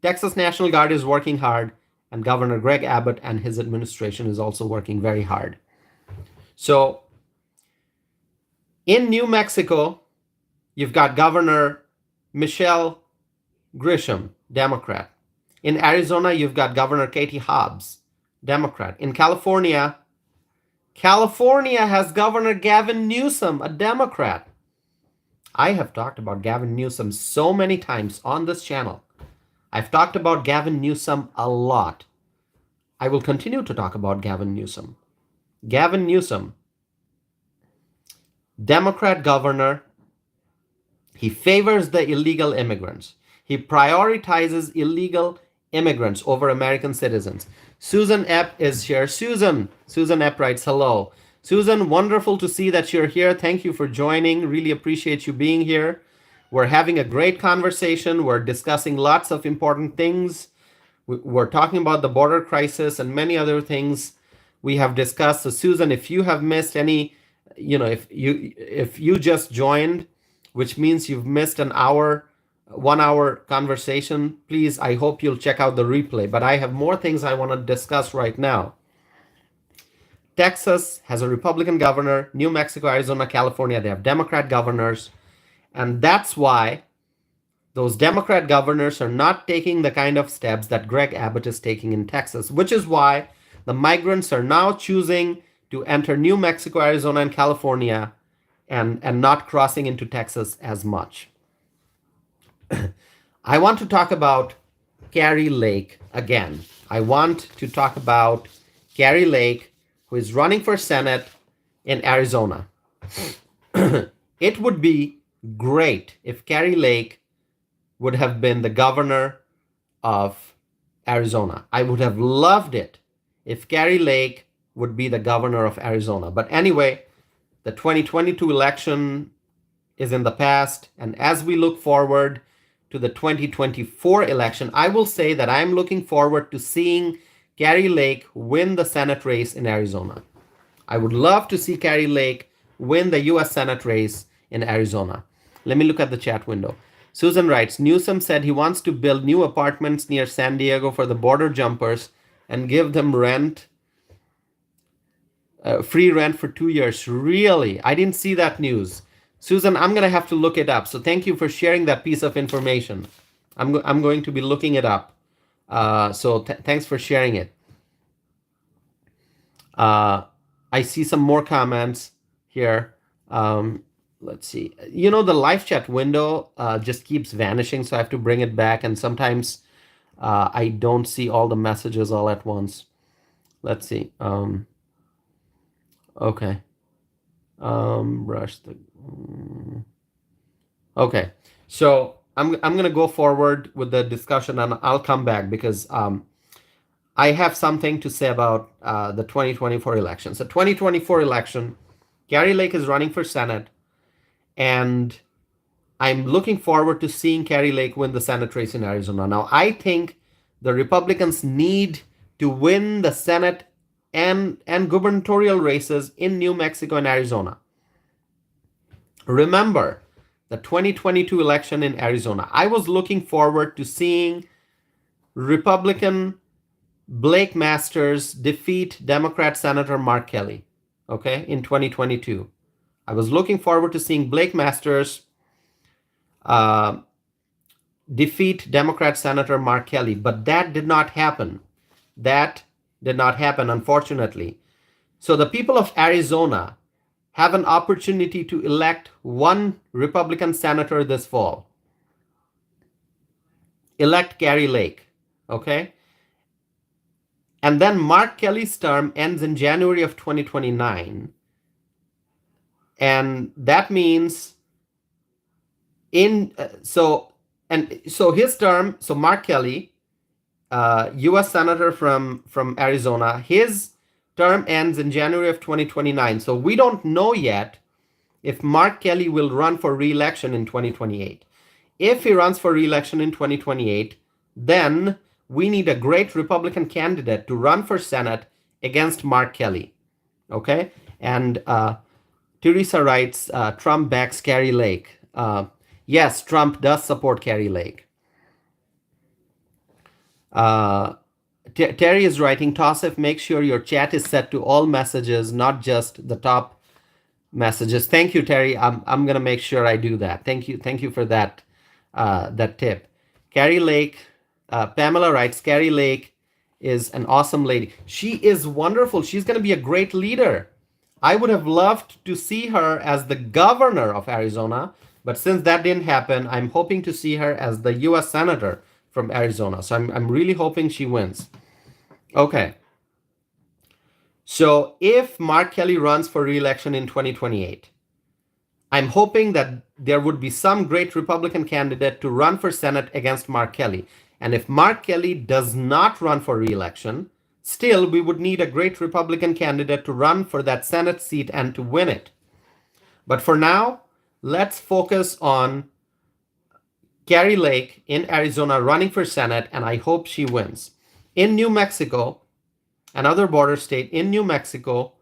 is working hard, and Governor Greg Abbott and his administration is also working very hard. So in New Mexico, you've got Governor Michelle Grisham, Democrat. In Arizona, you've got Governor Katie Hobbs, Democrat. In California has Governor Gavin Newsom, a Democrat. I have talked about Gavin Newsom so many times on this channel. I've talked about Gavin Newsom a lot. I will continue to talk about Gavin Newsom. Gavin Newsom, Democrat governor. He favors the illegal immigrants. He prioritizes illegal immigrants over American citizens. Susan Epp is here. Susan Epp writes, hello. Susan, wonderful to see that you're here. Thank you for joining. Really appreciate you being here. We're having a great conversation. We're discussing lots of important things. We're talking about the border crisis and many other things we have discussed. So Susan, if you have missed any, if you just joined, which means you've missed an hour, 1 hour conversation, please, I hope you'll check out the replay. But I have more things I want to discuss right now. Texas has a Republican governor. New Mexico, Arizona, California, they have Democrat governors. And that's why those Democrat governors are not taking the kind of steps that Greg Abbott is taking in Texas, which is why the migrants are now choosing to enter New Mexico, Arizona, and California and not crossing into Texas as much. I want to talk about Kari Lake again. I want to talk about Kari Lake, who is running for Senate in Arizona. It would be great if Kari Lake would have been the governor of Arizona. I would have loved it if Kari Lake would be the governor of Arizona. But anyway, the 2022 election is in the past. And as we look forward to the 2024 election, I will say that I'm looking forward to seeing Kari Lake win the Senate race in Arizona. I would love to see Kari Lake win the U.S. Senate race in Arizona. Let me look at the chat window. Susan writes, Newsom said he wants to build new apartments near San Diego for the border jumpers and give them rent free rent for 2 years. Really? I didn't see that news. Susan, I'm going to have to look it up. So thank you for sharing that piece of information. I'm going to be looking it up. So thanks for sharing it. I see some more comments here. Let's see. You know, the live chat window just keeps vanishing, so I have to bring it back. And sometimes I don't see all the messages all at once. Let's see. Okay. Brush the. Okay. So I'm gonna go forward with the discussion, and I'll come back because I have something to say about the 2024 election. So 2024 election, Gary Lake is running for Senate, and I'm looking forward to seeing Kari Lake win the Senate race in Arizona. Now, I think the Republicans need to win the Senate and gubernatorial races in New Mexico and Arizona. Remember the 2022 election in Arizona. I was looking forward to seeing Republican Blake Masters defeat Democrat Senator Mark Kelly, okay, in 2022. I was looking forward to seeing Blake Masters defeat Democrat Senator Mark Kelly, but that did not happen. That did not happen, unfortunately. So the people of Arizona have an opportunity to elect one Republican senator this fall. Elect Kari Lake, okay? And then Mark Kelly's term ends in January of 2029. And that means so his term, so Mark Kelly, U.S. Senator from Arizona, his term ends in January of 2029. So we don't know yet if Mark Kelly will run for re-election in 2028. If he runs for re-election in 2028, then we need a great Republican candidate to run for Senate against Mark Kelly. Okay? And Teresa writes, Trump backs Kari Lake. Yes, Trump does support Kari Lake. Terry is writing, Tosif, make sure your chat is set to all messages, not just the top messages. Thank you, Terry. I'm gonna make sure I do that. Thank you for that tip. Kari Lake, Pamela writes, Kari Lake is an awesome lady. She is wonderful. She's gonna be a great leader. I would have loved to see her as the governor of Arizona, but since that didn't happen, I'm hoping to see her as the U.S. Senator from Arizona. So I'm really hoping she wins. Okay. So if Mark Kelly runs for re-election in 2028, I'm hoping that there would be some great Republican candidate to run for Senate against Mark Kelly. And if Mark Kelly does not run for re-election, still we would need a great Republican candidate to run for that Senate seat and to win it. But for now, let's focus on Kari Lake in Arizona running for Senate, and I hope she wins. In New Mexico, another border state, in New Mexico,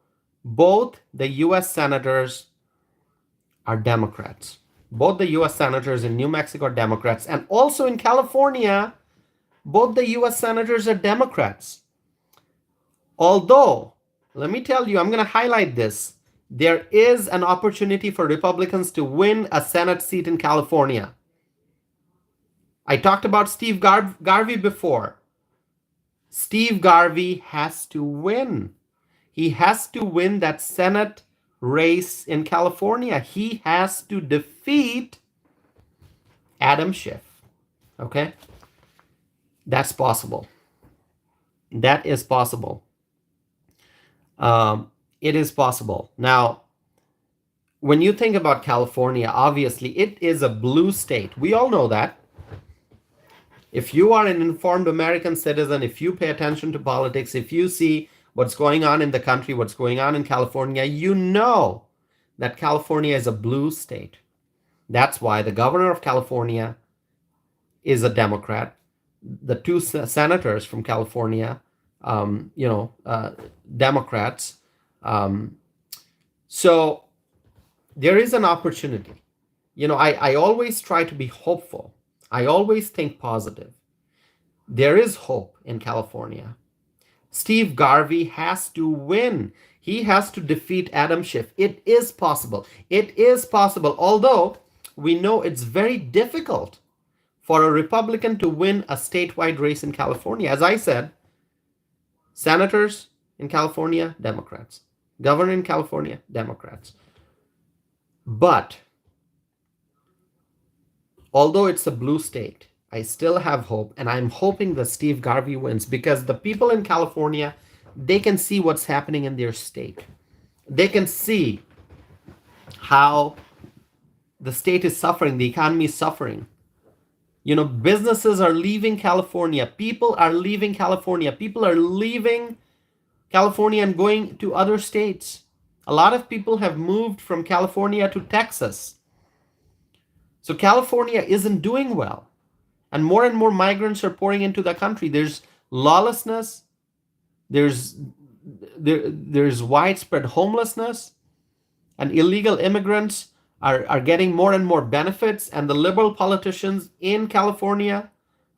both the U.S. senators are Democrats. Both the U.S. senators in New Mexico are Democrats. And also in California, both the U.S. senators are Democrats. Although, let me tell you, I'm going to highlight this. There is an opportunity for Republicans to win a Senate seat in California. I talked about Steve Garvey before. Steve Garvey has to win. He has to win that Senate race in California. He has to defeat Adam Schiff. Okay? That's possible. That is possible. It is possible. Now, when you think about California, obviously it is a blue state. We all know that. If you are an informed American citizen, if you pay attention to politics, if you see what's going on in the country, what's going on in California, you know that California is a blue state. That's why the governor of California is a Democrat. The two senators from California, Democrats. So there is an opportunity. I always try to be hopeful. I always think positive. There is hope in California. Steve Garvey has to win. He has to defeat Adam Schiff. It is possible. It is possible. Although we know it's very difficult for a Republican to win a statewide race in California. As I said, senators in California, Democrats. Governor in California, Democrats. But although it's a blue state, I still have hope, and I'm hoping that Steve Garvey wins because the people in California, they can see what's happening in their state. They can see how the state is suffering, the economy is suffering. You know, businesses are leaving California. People are leaving California. People are leaving California and going to other states. A lot of people have moved from California to Texas. So California isn't doing well. And more migrants are pouring into the country. There's lawlessness. There's widespread homelessness. And illegal immigrants are getting more and more benefits. And the liberal politicians in California,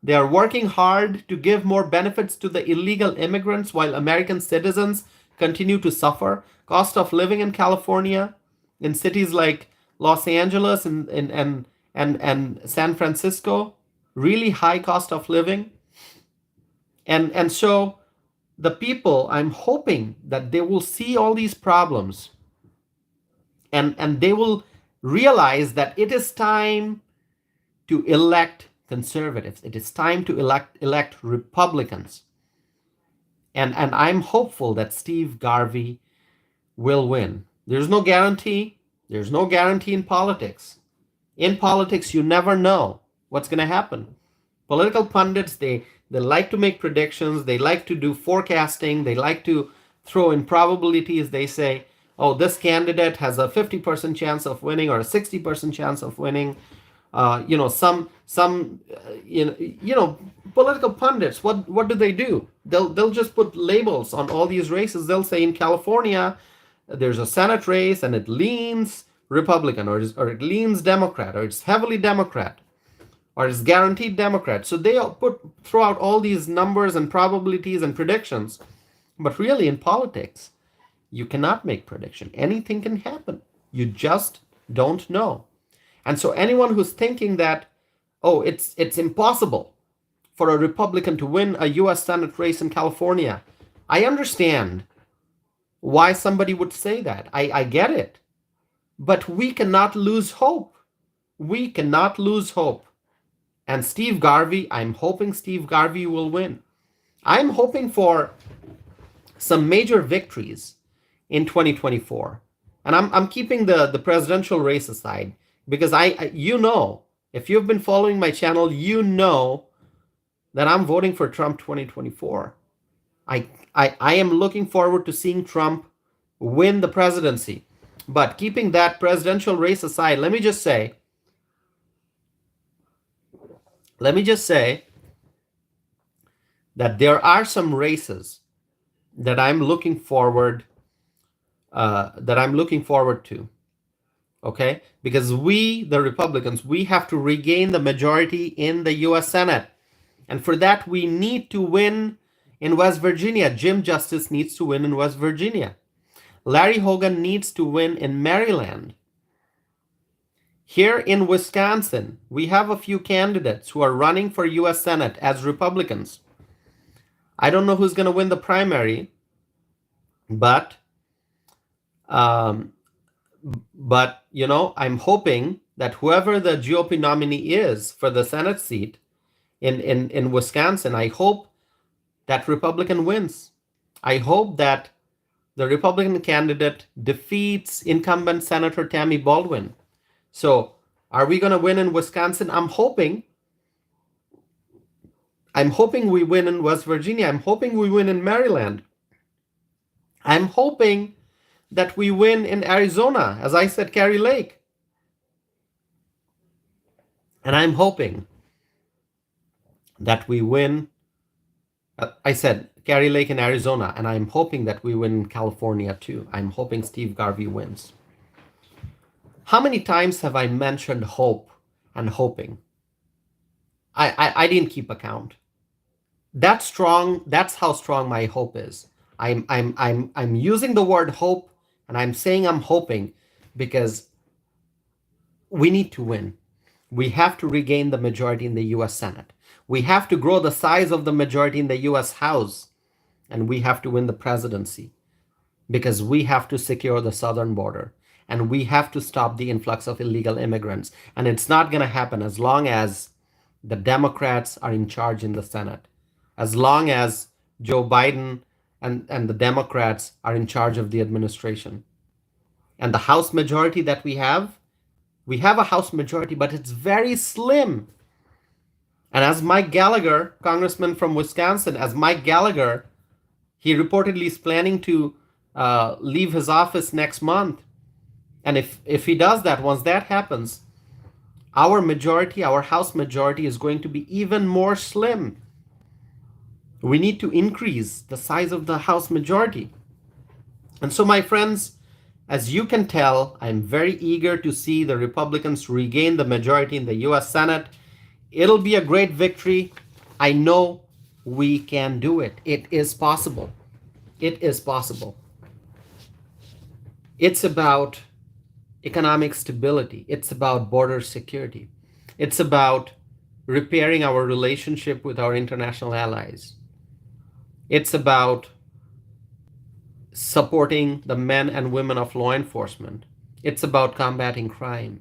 they are working hard to give more benefits to the illegal immigrants while American citizens continue to suffer. Cost of living in California, in cities like Los Angeles and San Francisco, really high cost of living. And so the people, I'm hoping that they will see all these problems and they will realize that it is time to elect conservatives. It is time to elect Republicans. And I'm hopeful that Steve Garvey will win. There's no guarantee. There's no guarantee in politics. In politics, you never know what's going to happen. Political pundits, they like to make predictions. They like to do forecasting. They like to throw in probabilities. They say, oh, this candidate has a 50% chance of winning or a 60% chance of winning. Political pundits, what do? They'll just put labels on all these races. They'll say in California, there's a Senate race and it leans Republican or it leans Democrat or it's heavily Democrat or it's guaranteed Democrat. So they throw out all these numbers and probabilities and predictions. But really in politics, you cannot make prediction. Anything can happen. You just don't know. And so anyone who's thinking that, oh, it's impossible for a Republican to win a U.S. Senate race in California, I understand why somebody would say that. I get it. But we cannot lose hope. We cannot lose hope. And Steve Garvey, I'm hoping Steve Garvey will win. I'm hoping for some major victories in 2024. And I'm keeping the presidential race aside because if you've been following my channel, you know that I'm voting for Trump 2024. I am looking forward to seeing Trump win the presidency. But keeping that presidential race aside, let me just say that there are some races that I'm looking forward to. Okay? Because we, the Republicans, we have to regain the majority in the U.S. Senate. And for that, we need to win in West Virginia. Jim Justice needs to win in West Virginia. Larry Hogan needs to win in Maryland. Here in Wisconsin, we have a few candidates who are running for U.S. Senate as Republicans. I don't know who's going to win the primary, but I'm hoping that whoever the GOP nominee is for the Senate seat in Wisconsin, I hope that Republican wins. I hope that the Republican candidate defeats incumbent Senator Tammy Baldwin. So are we going to win in Wisconsin? I'm hoping we win in West Virginia. I'm hoping we win in Maryland. I'm hoping that we win in Arizona, as I said, Kari Lake. And I'm hoping that we win, I said Kari Lake in Arizona, and I'm hoping that we win in California too. I'm hoping Steve Garvey wins. How many times have I mentioned hope and hoping? I didn't keep account. That's strong. That's how strong my hope is. I'm using the word hope, and I'm saying I'm hoping because we need to win. We have to regain the majority in the US Senate. We have to grow the size of the majority in the US House, and we have to win the presidency because we have to secure the southern border and we have to stop the influx of illegal immigrants. And it's not going to happen as long as the Democrats are in charge in the Senate, as long as Joe Biden and the Democrats are in charge of the administration. And the House majority that we have a House majority, but it's very slim. And as Mike Gallagher, congressman from Wisconsin, as Mike Gallagher, he reportedly is planning to leave his office next month. And if he does that, once that happens, our majority, our House majority, is going to be even more slim. We need to increase the size of the House majority. And so, my friends, as you can tell, I'm very eager to see the Republicans regain the majority in the US Senate. It'll be a great victory. I know we can do it. It is possible. It is possible. It's about economic stability. It's about border security. It's about repairing our relationship with our international allies. It's about supporting the men and women of law enforcement. It's about combating crime.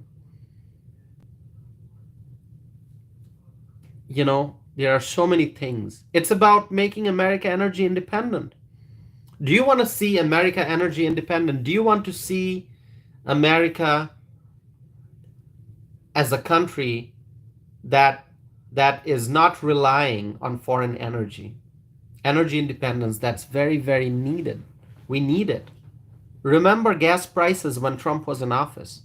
You know, there are so many things. It's about making America energy independent. Do you want to see America energy independent? Do you want to see America as a country that is not relying on foreign energy? Energy independence, that's very, very needed. We need it. Remember gas prices when Trump was in office.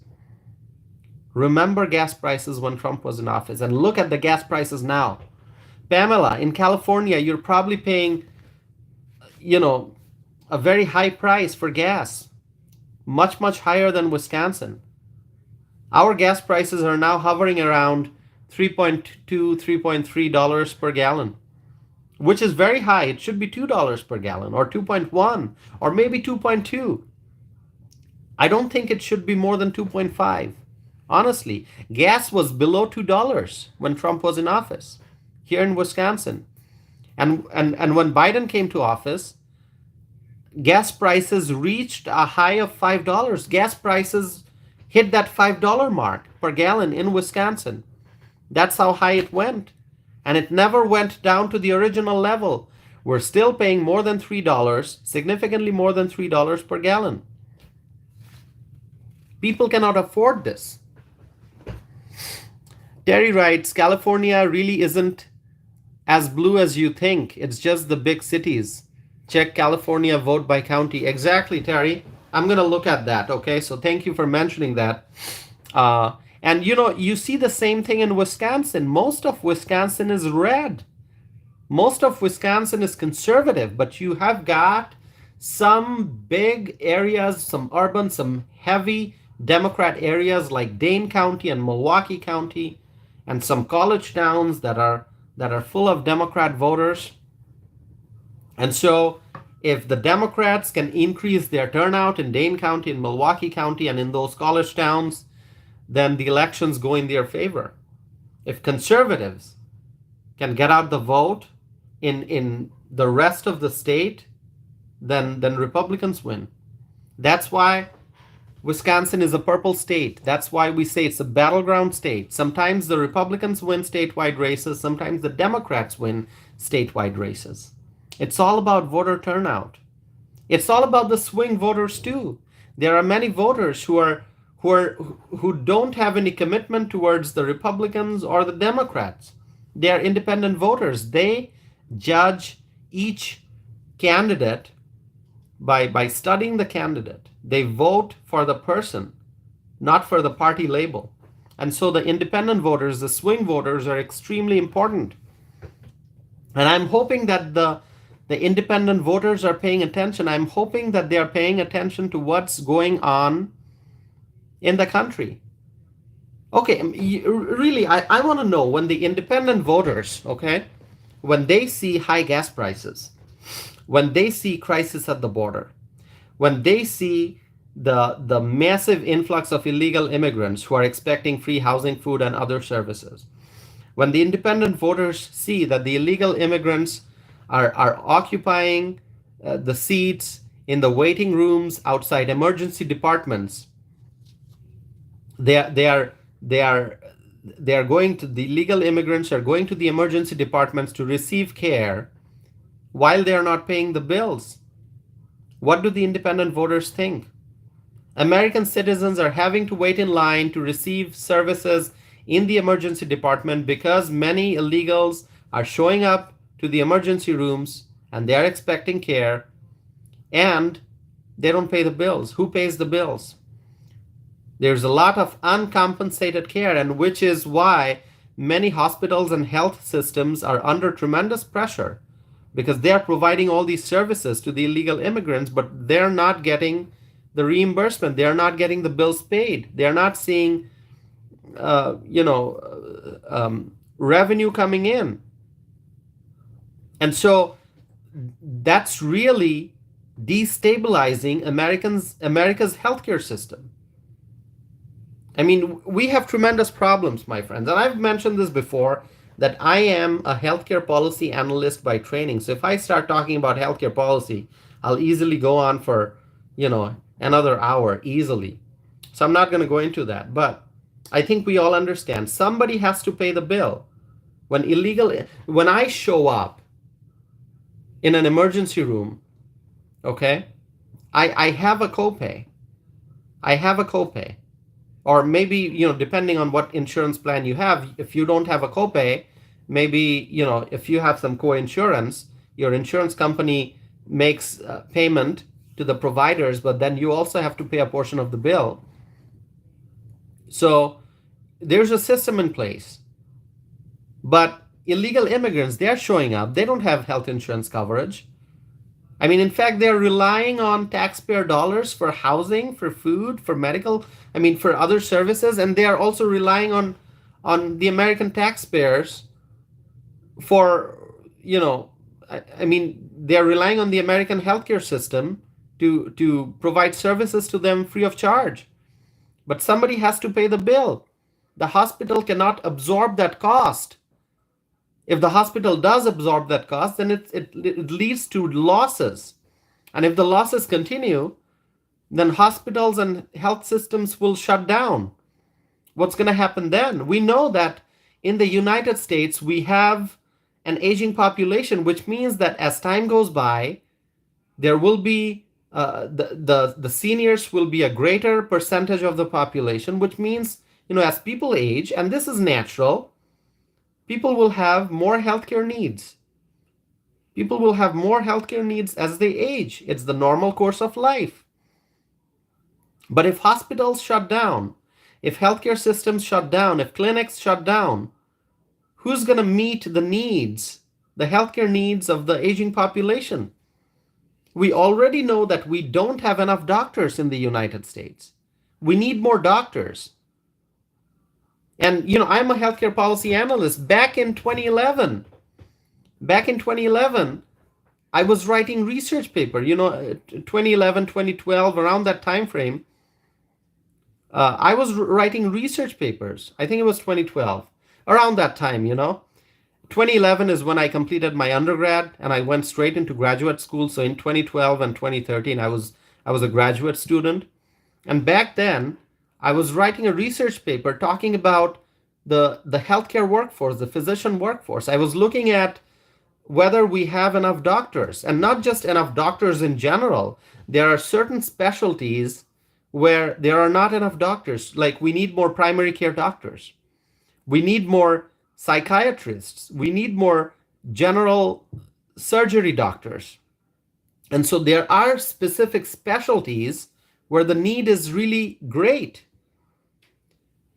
Remember gas prices when Trump was in office, and look at the gas prices now. Pamela, in California, you're probably paying, a very high price for gas, much, much higher than Wisconsin. Our gas prices are now hovering around $3.2, $3.3 per gallon, which is very high. It should be $2 per gallon, or 2.1, or maybe 2.2. I don't think it should be more than 2.5. Honestly, gas was below $2 when Trump was in office here in Wisconsin. And when Biden came to office, gas prices reached a high of $5. Gas prices hit that $5 mark per gallon in Wisconsin. That's how high it went. And it never went down to the original level. We're still paying more than $3, significantly more than $3 per gallon. People cannot afford this. Terry writes, California really isn't as blue as you think. It's just the big cities. Check California vote by county. Exactly, Terry. I'm going to look at that. Okay, so thank you for mentioning that. And you see the same thing in Wisconsin. Most of Wisconsin is red. Most of Wisconsin is conservative, but you have got some big areas, some urban, some heavy Democrat areas like Dane County and Milwaukee County, and some college towns that are full of Democrat voters. And so if the Democrats can increase their turnout in Dane County and Milwaukee County and in those college towns, then the elections go in their favor. If conservatives can get out the vote in the rest of the state, then Republicans win. That's why Wisconsin is a purple state. That's why we say it's a battleground state. Sometimes the Republicans win statewide races. Sometimes the Democrats win statewide races. It's all about voter turnout. It's all about the swing voters too. There are many voters who don't have any commitment towards the Republicans or the Democrats. They are independent voters. They judge each candidate by studying the candidate. They vote for the person, not for the party label. And so the independent voters, the swing voters, are extremely important. And I'm hoping that the independent voters are paying attention. I'm hoping that they are paying attention to what's going on in the country. Okay, really, I want to know, when the independent voters, okay, when they see high gas prices, when they see crisis at the border, when they see the massive influx of illegal immigrants who are expecting free housing, food, and other services, when the independent voters see that the illegal immigrants are occupying the seats in the waiting rooms outside emergency departments, they are they are they are they are going to the illegal immigrants are going to the emergency departments to receive care while they are not paying the bills. What do the independent voters think? American citizens are having to wait in line to receive services in the emergency department because many illegals are showing up to the emergency rooms and they are expecting care and they don't pay the bills. Who pays the bills? There's a lot of uncompensated care, and which is why many hospitals and health systems are under tremendous pressure because they are providing all these services to the illegal immigrants, but they're not getting the reimbursement. They're not getting the bills paid. They're not seeing, revenue coming in. And so that's really destabilizing America's healthcare system. I mean, we have tremendous problems, my friends. And I've mentioned this before that I am a healthcare policy analyst by training. So if I start talking about healthcare policy, I'll easily go on for, another hour easily. So I'm not going to go into that. But I think we all understand somebody has to pay the bill. When I show up in an emergency room, okay, I have a copay. I have a copay. Or maybe, depending on what insurance plan you have, if you don't have a copay, maybe, if you have some co-insurance, your insurance company makes payment to the providers, but then you also have to pay a portion of the bill. So there's a system in place. But illegal immigrants, they're showing up. They don't have health insurance coverage. I mean, in fact, they're relying on taxpayer dollars for housing, for food, for medical, for other services. And they are also relying on the American taxpayers for, they're relying on the American healthcare system to provide services to them free of charge. But somebody has to pay the bill. The hospital cannot absorb that cost. If the hospital does absorb that cost, then it leads to losses. And if the losses continue, then hospitals and health systems will shut down. What's going to happen then? We know that in the United States, we have an aging population, which means that as time goes by, there will be the seniors will be a greater percentage of the population, which means, as people age, and this is natural, people will have more healthcare needs. People will have more healthcare needs as they age. It's the normal course of life. But if hospitals shut down, if healthcare systems shut down, if clinics shut down, who's going to meet the needs, the healthcare needs of the aging population? We already know that we don't have enough doctors in the United States. We need more doctors. And, I'm a healthcare policy analyst. Back in 2011, I was writing research paper, 2011, 2012, around that time frame. I was writing research papers. I think it was 2012, around that time, 2011 is when I completed my undergrad and I went straight into graduate school. So in 2012 and 2013, I was a graduate student. And back then, I was writing a research paper talking about the healthcare workforce, the physician workforce. I was looking at whether we have enough doctors, and not just enough doctors in general. There are certain specialties where there are not enough doctors. Like we need more primary care doctors. We need more psychiatrists. We need more general surgery doctors. And so there are specific specialties where the need is really great.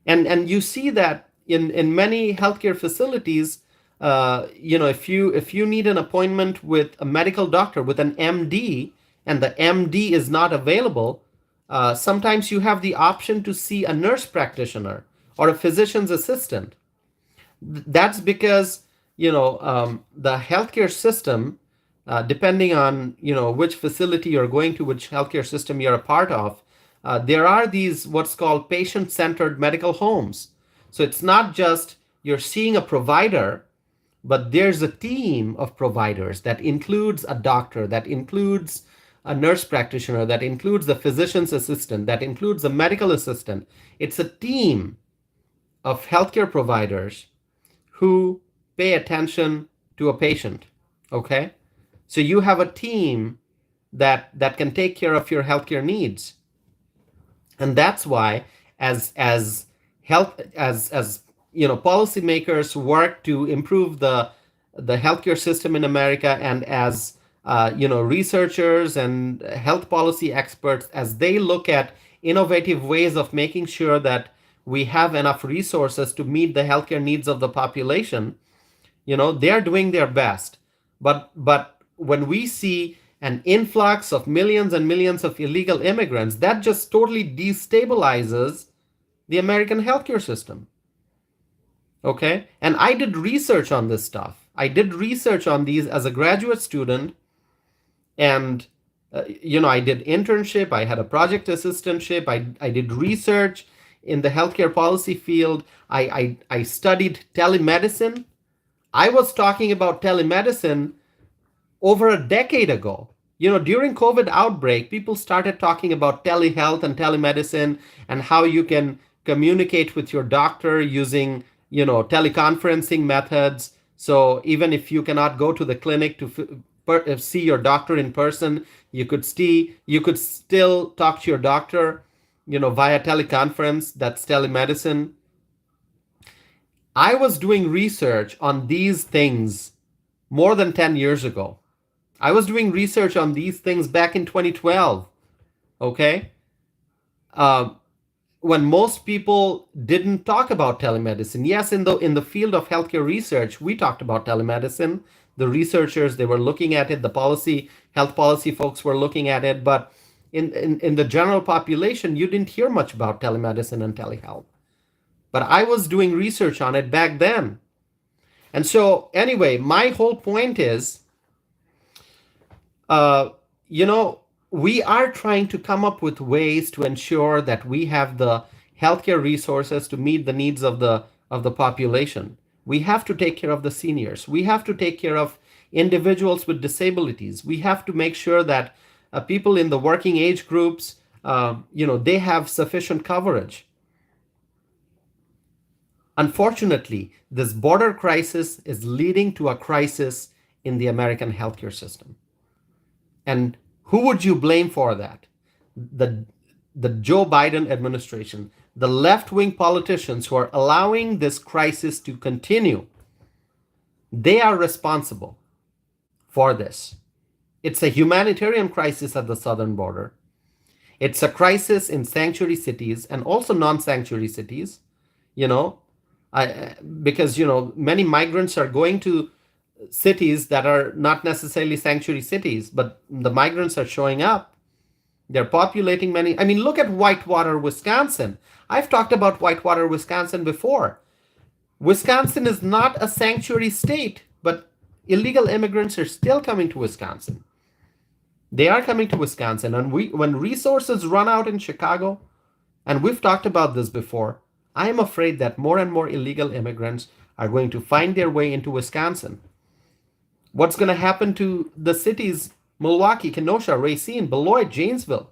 And you see that in many healthcare facilities, if you need an appointment with a medical doctor, with an MD, and the MD is not available, sometimes you have the option to see a nurse practitioner or a physician's assistant. That's because, the healthcare system depending on which facility you're going to, which healthcare system you're a part of, there are these what's called patient-centered medical homes. So it's not just you're seeing a provider, but there's a team of providers that includes a doctor, that includes a nurse practitioner, that includes the physician's assistant, that includes a medical assistant. It's a team of healthcare providers who pay attention to a patient. Okay? So you have a team that can take care of your healthcare needs. And that's why as health as policymakers work to improve the healthcare system in America, and as researchers and health policy experts, as they look at innovative ways of making sure that we have enough resources to meet the healthcare needs of the population, they're doing their best. But when we see an influx of millions and millions of illegal immigrants, that just totally destabilizes the American healthcare system. Okay? And I did research on this stuff. I did research on these as a graduate student, and I did internship, I had a project assistantship, I did research in the healthcare policy field. I studied telemedicine. I was talking about telemedicine over a decade ago. During COVID outbreak, people started talking about telehealth and telemedicine and how you can communicate with your doctor using, teleconferencing methods. So even if you cannot go to the clinic to see your doctor in person, you could still talk to your doctor, via teleconference. That's telemedicine. I was doing research on these things more than 10 years ago. I was doing research on these things back in 2012, okay? When most people didn't talk about telemedicine. Yes, in the field of healthcare research, we talked about telemedicine. The researchers, they were looking at it. The health policy folks were looking at it. But in the general population, you didn't hear much about telemedicine and telehealth. But I was doing research on it back then. And so anyway, my whole point is, we are trying to come up with ways to ensure that we have the healthcare resources to meet the needs of the population. We have to take care of the seniors. We have to take care of individuals with disabilities. We have to make sure that people in the working age groups, they have sufficient coverage. Unfortunately, this border crisis is leading to a crisis in the American healthcare system. And who would you blame for that? The Joe Biden administration, the left-wing politicians who are allowing this crisis to continue. They are responsible for this. It's a humanitarian crisis at the southern border. It's a crisis in sanctuary cities and also non-sanctuary cities, because many migrants are going to cities that are not necessarily sanctuary cities, but the migrants are showing up. They're populating many. I mean, look at Whitewater, Wisconsin. I've talked about Whitewater, Wisconsin before. Wisconsin is not a sanctuary state, but illegal immigrants are still coming to Wisconsin. They are coming to Wisconsin. And when resources run out in Chicago, and we've talked about this before, I am afraid that more and more illegal immigrants are going to find their way into Wisconsin. What's going to happen to the cities, Milwaukee, Kenosha, Racine, Beloit, Janesville?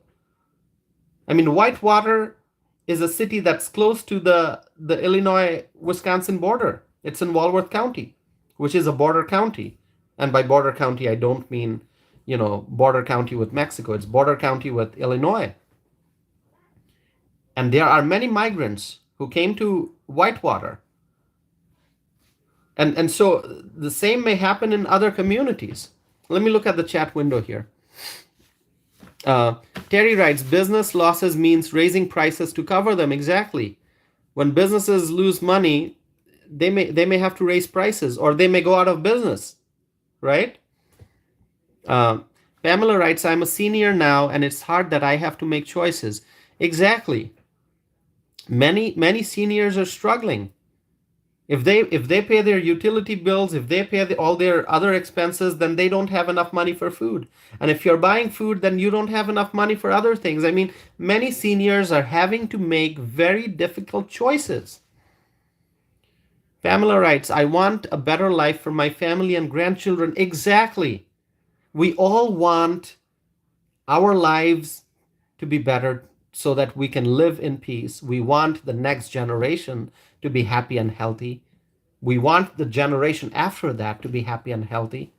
I mean, Whitewater is a city that's close to the Illinois-Wisconsin border. It's in Walworth County, which is a border county. And by border county, I don't mean, border county with Mexico. It's border county with Illinois. And there are many migrants who came to Whitewater. And so the same may happen in other communities. Let me look at the chat window here. Terry writes, business losses means raising prices to cover them. Exactly. When businesses lose money, they may have to raise prices, or they may go out of business, right? Pamela writes, I'm a senior now, and it's hard that I have to make choices. Exactly. Many seniors are struggling. If they pay their utility bills, if they pay all their other expenses, then they don't have enough money for food. And if you're buying food, then you don't have enough money for other things. I mean, many seniors are having to make very difficult choices. Pamela writes, I want a better life for my family and grandchildren. Exactly. We all want our lives to be better so that we can live in peace. We want the next generation to be happy and healthy. We want the generation after that to be happy and healthy.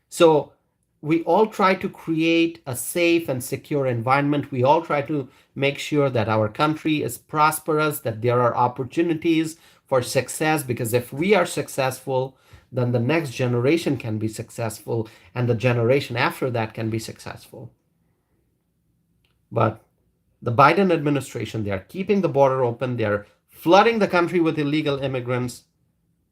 So we all try to create a safe and secure environment. We all try to make sure that our country is prosperous, that there are opportunities for success, because if we are successful, then the next generation can be successful, and the generation after that can be successful. But the Biden administration, they are keeping the border open, they're flooding the country with illegal immigrants,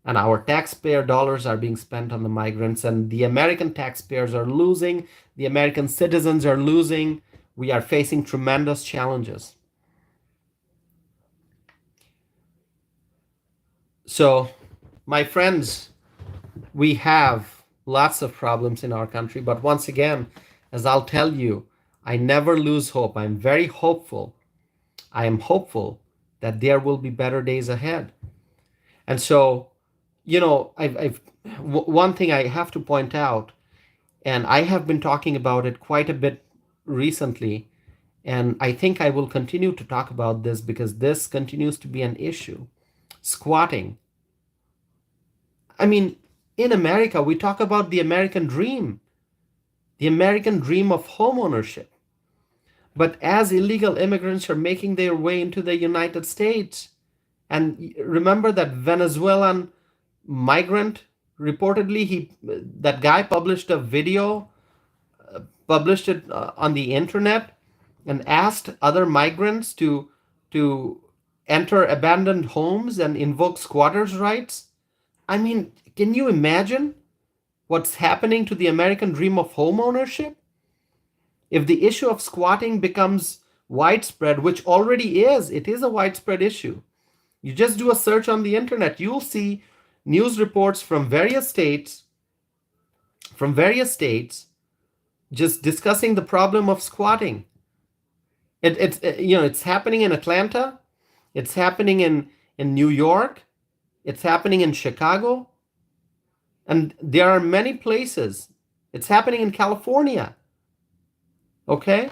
and our taxpayer dollars are being spent on the migrants, and the American taxpayers are losing, the American citizens are losing. We are facing tremendous challenges. So, my friends, we have lots of problems in our country, but once again, as I'll tell you, I never lose hope. I'm very hopeful. I am hopeful that there will be better days ahead. And so, one thing I have to point out, and I have been talking about it quite a bit recently, and I think I will continue to talk about this because this continues to be an issue. Squatting. I mean, in America, we talk about the American dream of homeownership. But as illegal immigrants are making their way into the United States, and remember that Venezuelan migrant, reportedly, that guy published a video, published it on the internet, and asked other migrants to enter abandoned homes and invoke squatters' rights. I mean, can you imagine what's happening to the American dream of homeownership? If the issue of squatting becomes widespread, which already is, it is a widespread issue. You just do a search on the internet, you'll see news reports from various states, just discussing the problem of squatting. It's happening in Atlanta, it's happening in New York, it's happening in Chicago, and there are many places. It's happening in California. Okay?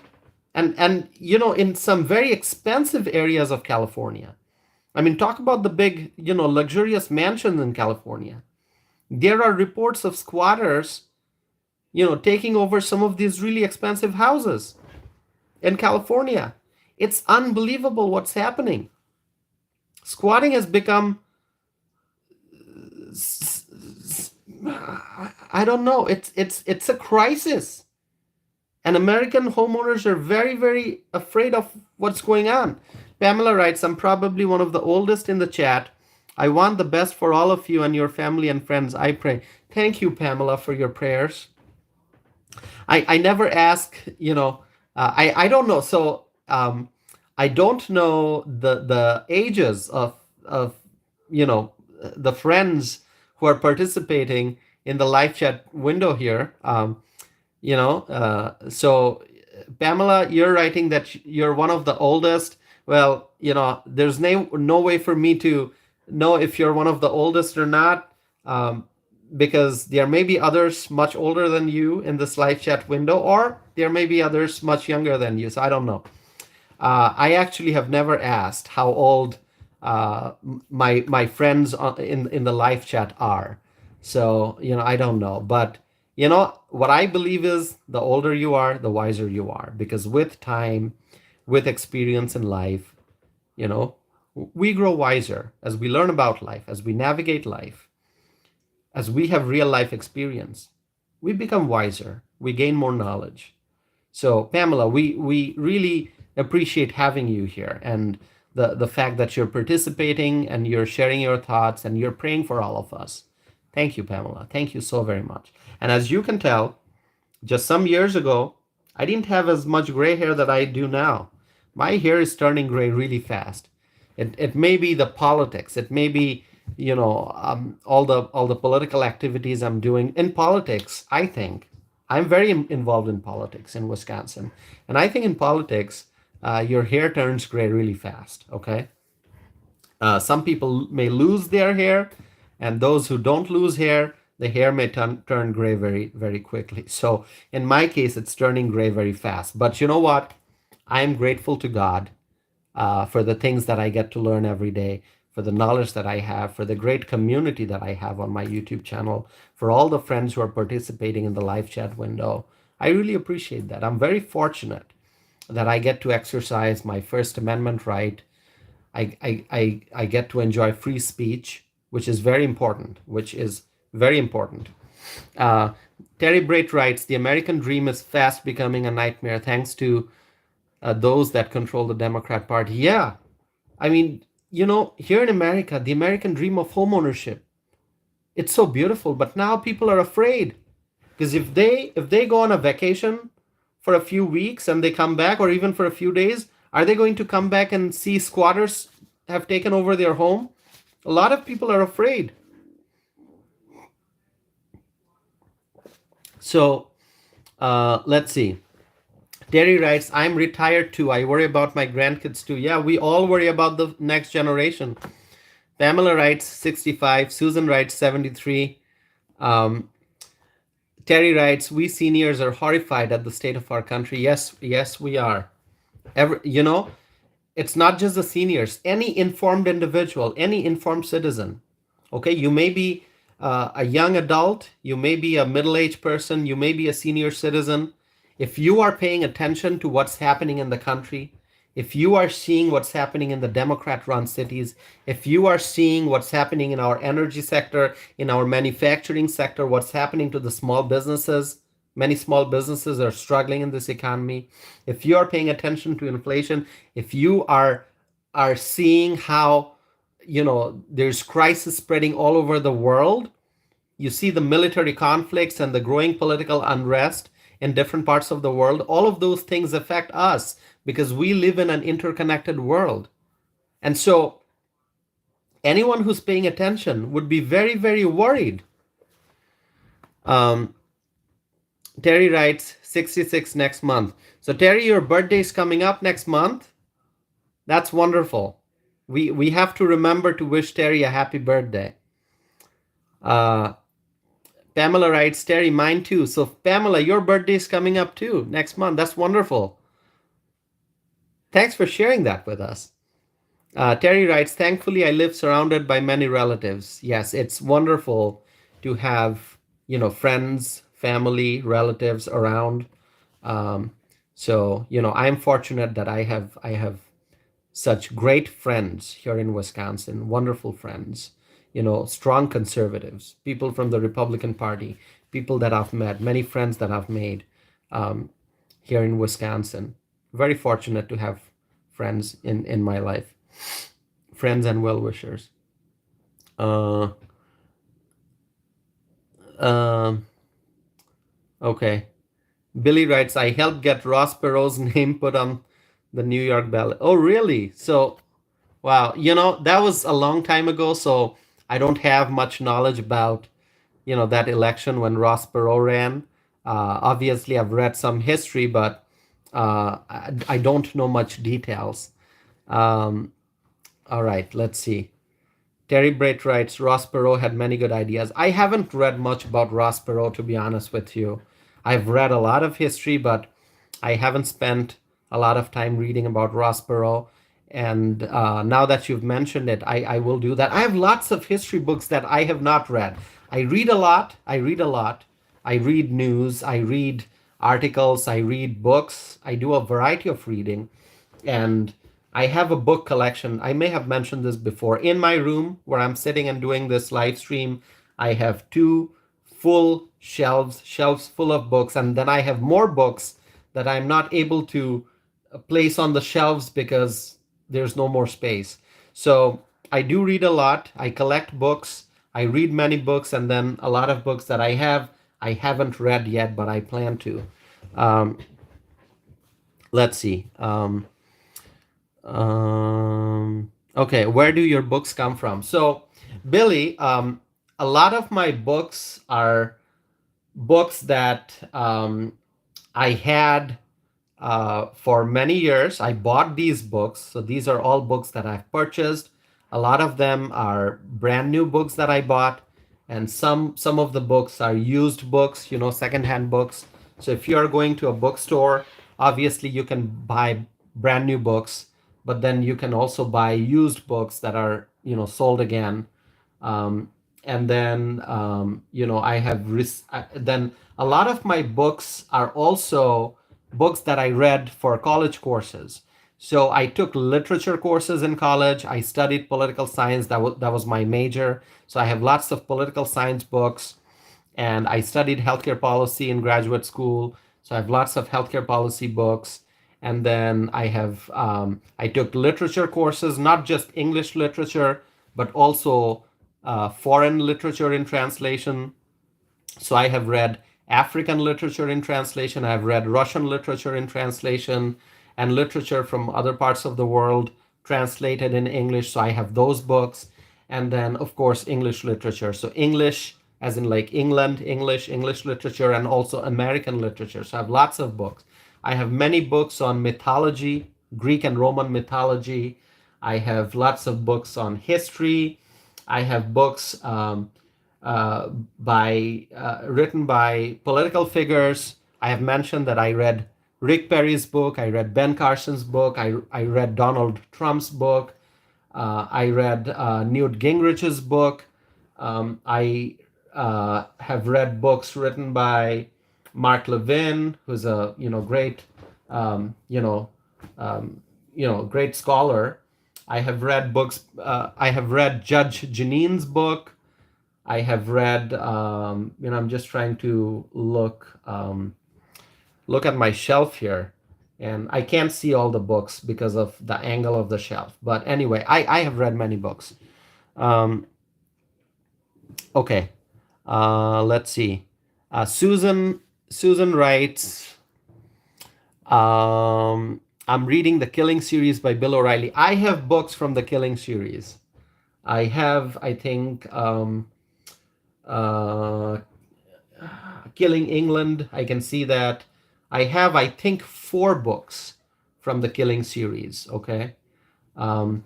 And in some very expensive areas of California. I mean, talk about the big, luxurious mansions in California. There are reports of squatters, taking over some of these really expensive houses in California. It's unbelievable what's happening. Squatting has become, I don't know, it's a crisis. And American homeowners are very, very afraid of what's going on. Pamela writes, I'm probably one of the oldest in the chat. I want the best for all of you and your family and friends. I pray. Thank you, Pamela, for your prayers. I never ask, I don't know. So I don't know the ages of the friends who are participating in the live chat window here. So Pamela, you're writing that you're one of the oldest. Well, there's no way for me to know if you're one of the oldest or not, because there may be others much older than you in this live chat window, or there may be others much younger than you. So I don't know. I actually have never asked how old my friends in the live chat are. So, I don't know. But what I believe is the older you are, the wiser you are, because with time, with experience in life, we grow wiser as we learn about life, as we navigate life, as we have real life experience. We become wiser. We gain more knowledge. So, Pamela, we really appreciate having you here, and the fact that you're participating and you're sharing your thoughts and you're praying for all of us. Thank you, Pamela. Thank you so very much. And as you can tell, just some years ago, I didn't have as much gray hair that I do now. My hair is turning gray really fast. It may be the politics. It may be all the political activities I'm doing in politics. I think I'm very involved in politics in Wisconsin, and I think in politics, your hair turns gray really fast. Okay, some people may lose their hair, and those who don't lose hair, the hair may turn gray very, very quickly. So in my case, it's turning gray very fast. But you know what? I am grateful to God for the things that I get to learn every day, for the knowledge that I have, for the great community that I have on my YouTube channel, for all the friends who are participating in the live chat window. I really appreciate that. I'm very fortunate that I get to exercise my First Amendment right. I get to enjoy free speech, which is very important, which is very important. Uh, Terry Brait writes, the American dream is fast becoming a nightmare thanks to those that control the Democrat Party. Yeah, I mean, here in America, the American dream of homeownership, it's so beautiful, but now people are afraid because if they go on a vacation for a few weeks and they come back, or even for a few days, are they going to come back and see squatters have taken over their home? A lot of people are afraid. So let's see. Terry writes, I'm retired too. I worry about my grandkids too. Yeah, we all worry about the next generation. Pamela writes 65. Susan writes 73. Um, Terry writes, we seniors are horrified at the state of our country. Yes, yes, we are. It's not just the seniors. Any informed individual, any informed citizen. Okay, you may be a young adult, you may be a middle-aged person, you may be a senior citizen. If you are paying attention to what's happening in the country, if you are seeing what's happening in the Democrat-run cities, if you are seeing what's happening in our energy sector, in our manufacturing sector, what's happening to the small businesses, many small businesses are struggling in this economy. If you are paying attention to inflation, if you are seeing how there's crisis spreading all over the world, you see the military conflicts and the growing political unrest in different parts of the world, all of those things affect us because we live in an interconnected world. And so anyone who's paying attention would be very, very worried. Terry writes 66 next month. So Terry, your birthday is coming up next month. That's wonderful. We have to remember to wish Terry a happy birthday. Pamela writes, Terry, mine too. So Pamela, your birthday is coming up too next month. That's wonderful. Thanks for sharing that with us. Terry writes, thankfully I live surrounded by many relatives. Yes, it's wonderful to have, friends, family, relatives around. So, I'm fortunate that I have such great friends here in Wisconsin, wonderful friends, strong conservatives, people from the Republican Party, people that I've met, many friends that I've made here in Wisconsin. Very fortunate to have friends in my life, friends and well-wishers. Uh, um, okay. Billy writes, I helped get Ross Perot's name put on the New York ballot. Oh, really? So, wow. That was a long time ago, so I don't have much knowledge about, that election when Ross Perot ran. Obviously, I've read some history, but I don't know much details. Um, all right, let's see. Terry Brait writes, Ross Perot had many good ideas. I haven't read much about Ross Perot, to be honest with you. I've read a lot of history, but I haven't spent a lot of time reading about Ross Perot. And now that you've mentioned it, I will do that. I have lots of history books that I have not read. I read a lot. I read a lot. I read news. I read articles. I read books. I do a variety of reading. And I have a book collection. I may have mentioned this before. In my room where I'm sitting and doing this live stream, I have two full shelves full of books. And then I have more books that I'm not able to place on the shelves because there's no more space. So I do read a lot. I collect books. I read many books, and then a lot of books that I haven't read yet, but I plan to. Um, let's see. Okay, where do your books come from? So Billy, a lot of my books are books that I had for many years. I bought these books. So these are all books that I've purchased. A lot of them are brand new books that I bought, and some of the books are used books, secondhand books. So if you are going to a bookstore, obviously you can buy brand new books, but then you can also buy used books that are, sold again. um, and then then a lot of my books are also books that I read for college courses. So I took literature courses in college. I studied political science. That was my major. So I have lots of political science books, and I studied healthcare policy in graduate school. So I have lots of healthcare policy books. And then I took literature courses, not just English literature, but also foreign literature in translation. So I have read African literature in translation. I have read Russian literature in translation, and literature from other parts of the world translated in English. So I have those books. And then, of course, English literature. So English, as in like England, English literature, and also American literature. So I have lots of books. I have many books on mythology, Greek and Roman mythology. I have lots of books on history. I have books uh, written by political figures. I have mentioned that I read Rick Perry's book. I read Ben Carson's book. I read Donald Trump's book. I read Newt Gingrich's book. I have read books written by Mark Levin, who's a great um, you know great scholar. I have read books. I have read Judge Jeanines' book. I have read. I'm just trying to look at my shelf here, and I can't see all the books because of the angle of the shelf. But anyway, I have read many books. Um, okay, let's see. Susan writes, I'm reading the Killing series by Bill O'Reilly. I have books from the Killing series. I have, I think, uh, Killing England. I can see that. I have, I think, 4 books from the Killing series. Okay. Um,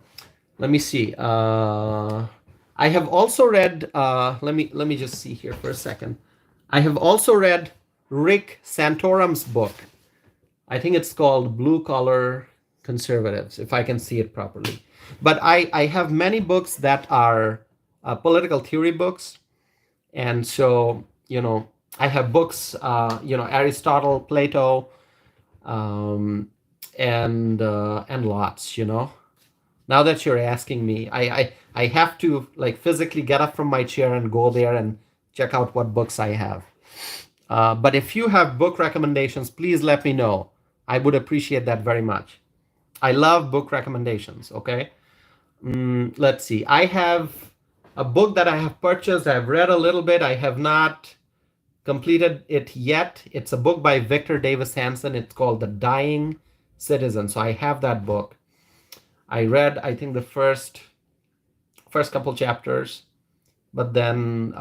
Let me see. I have also read. Let me just see here for a second. I have also read Rick Santorum's book. I think it's called Blue Collar Conservatives, if I can see it properly. But I have many books that are political theory books. And so, I have books, Aristotle, Plato, um, and lots. Now that you're asking me, I have to like physically get up from my chair and go there and check out what books I have. But if you have book recommendations, please let me know. I would appreciate that very much. I love book recommendations. Okay. Let's see. I have a book that I have purchased. I've read a little bit. I have not completed it yet. It's a book by Victor Davis Hanson. It's called The Dying Citizen. So I have that book. I read, I think, the first couple chapters, but then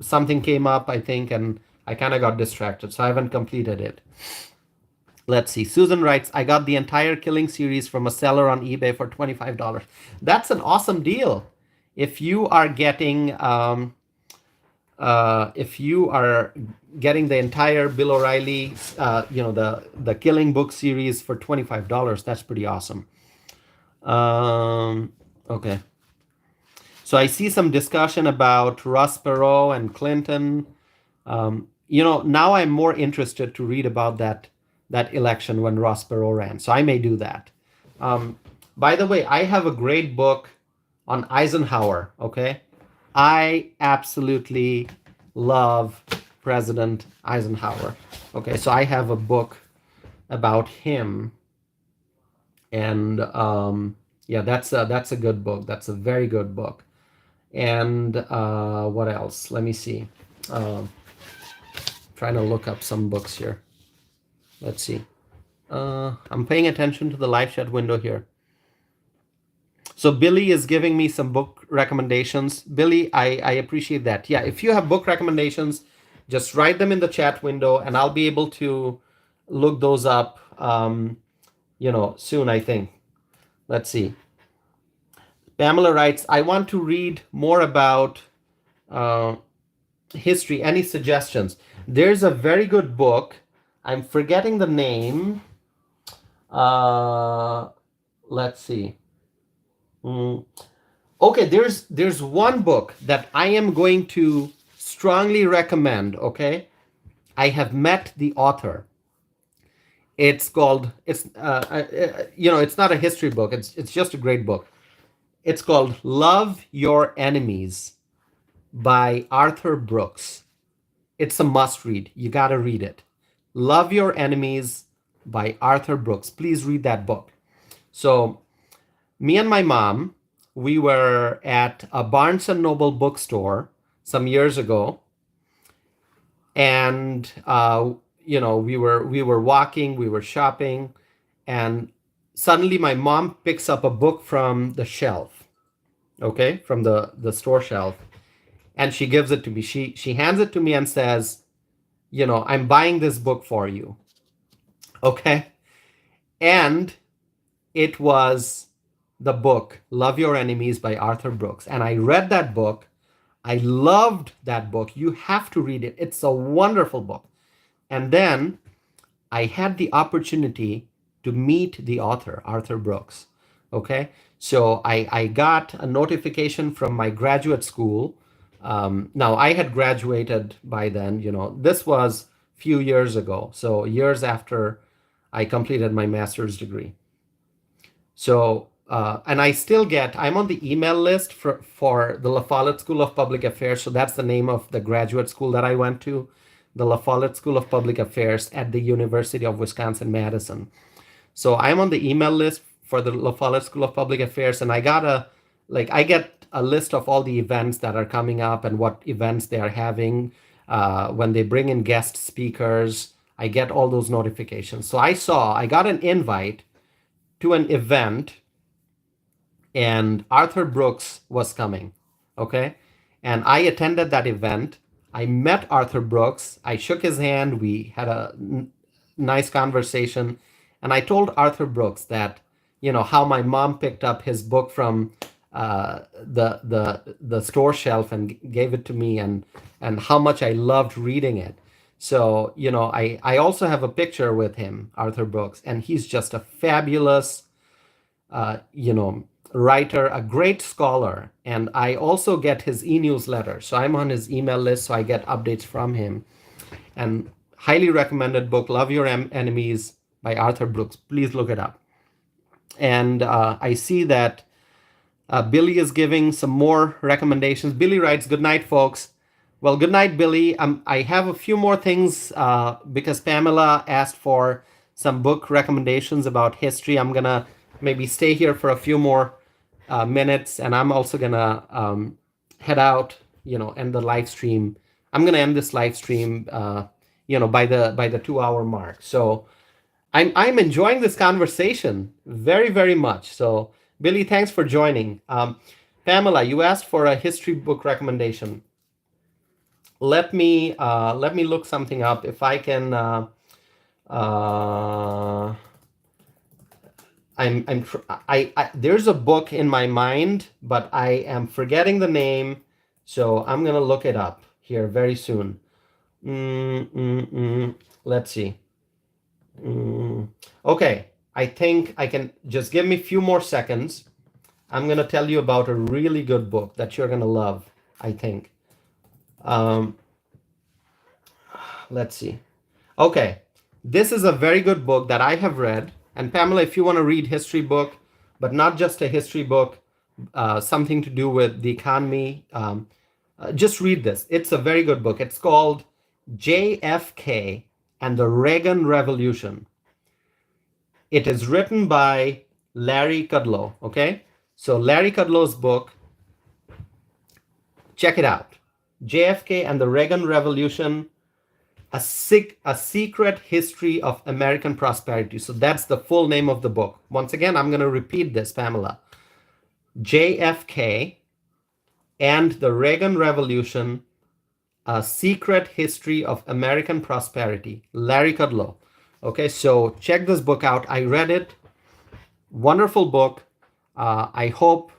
something came up, I think, and I kind of got distracted, so I haven't completed it. Let's see. Susan writes, I got the entire Killing series from a seller on eBay for $25. That's an awesome deal. If you are getting the entire Bill O'Reilly, the Killing book series for $25, that's pretty awesome. Okay. So I see some discussion about Ross Perot and Clinton. Now I'm more interested to read about that election when Ross Perot ran. So I may do that. By the way, I have a great book on Eisenhower. Okay, I absolutely love President Eisenhower. Okay, so I have a book about him, and yeah, that's a good book. That's a very good book. And what else? Let me see. Trying to look up some books here. Let's see. I'm paying attention to the live chat window here. So Billy is giving me some book recommendations. Billy, I appreciate that. Yeah, if you have book recommendations, just write them in the chat window and I'll be able to look those up, soon, I think. Let's see. Pamela writes, I want to read more about uh, history. Any suggestions? There's a very good book. I'm forgetting the name. Uh, let's see. Mm. Okay, there's one book that I am going to strongly recommend. Okay, I have met the author. It's called it's not a history book. It's just a great book. It's called Love Your Enemies by Arthur Brooks. It's a must read. You got to read it. Love Your Enemies by Arthur Brooks. Please read that book. So, me and my mom, we were at a Barnes and Noble bookstore some years ago, and we were walking, we were shopping, and suddenly my mom picks up a book from the shelf, okay, from the store shelf, and she gives it to me. She hands it to me and says, I'm buying this book for you, okay, and it was the book Love Your Enemies by Arthur Brooks. And I read that book. I loved that book. You have to read it. It's a wonderful book. And then I had the opportunity to meet the author, Arthur Brooks. Okay. So I got a notification from my graduate school. Now, I had graduated by then, this was a few years ago. So years after I completed my master's degree. So, and I'm on the email list for the La Follette School of Public Affairs. So that's the name of the graduate school that I went to, the La Follette School of Public Affairs at the University of Wisconsin-Madison. So I'm on the email list for the La Follette School of Public Affairs, and I get a list of all the events that are coming up and what events they are having. When they bring in guest speakers, I get all those notifications. So I got an invite to an event, and Arthur Brooks was coming. Okay. And I attended that event. I met Arthur Brooks. I shook his hand. We had a nice conversation. And I told Arthur Brooks that, how my mom picked up his book from the store shelf and gave it to me, and how much I loved reading it. So, I also have a picture with him, Arthur Brooks, and he's just a fabulous, writer, a great scholar. And I also get his e-newsletter. So I'm on his email list, so I get updates from him. And highly recommended book, Love Your Enemies by Arthur Brooks. Please look it up. And I see that Billy is giving some more recommendations. Billy writes, good night, folks. Well, good night, Billy. I have a few more things because Pamela asked for some book recommendations about history. I'm going to maybe stay here for a few more minutes, and I'm also going to head out, end the live stream. I'm going to end this live stream, by the 2-hour mark. So I'm enjoying this conversation very, very much. So Billy, thanks for joining. Pamela, you asked for a history book recommendation. Let me look something up if I can. There's a book in my mind, but I am forgetting the name, so I'm gonna look it up here very soon. Let's see. Okay, I think I can just give me a few more seconds. I'm gonna tell you about a really good book that you're gonna love, I think. Let's see. Okay, this is a very good book that I have read. And Pamela, if you want to read history book, but not just a history book, something to do with the economy, just read this. It's a very good book. It's called JFK and the Reagan Revolution. It is written by Larry Kudlow. Okay, so Larry Kudlow's book, check it out. JFK and the Reagan Revolution, a secret history of American prosperity. So that's the full name of the book. Once again, I'm going to repeat this, Pamela. JFK and the Reagan Revolution, A Secret History of American Prosperity, Larry Kudlow. Okay, so check this book out. I read it. Wonderful book. I hope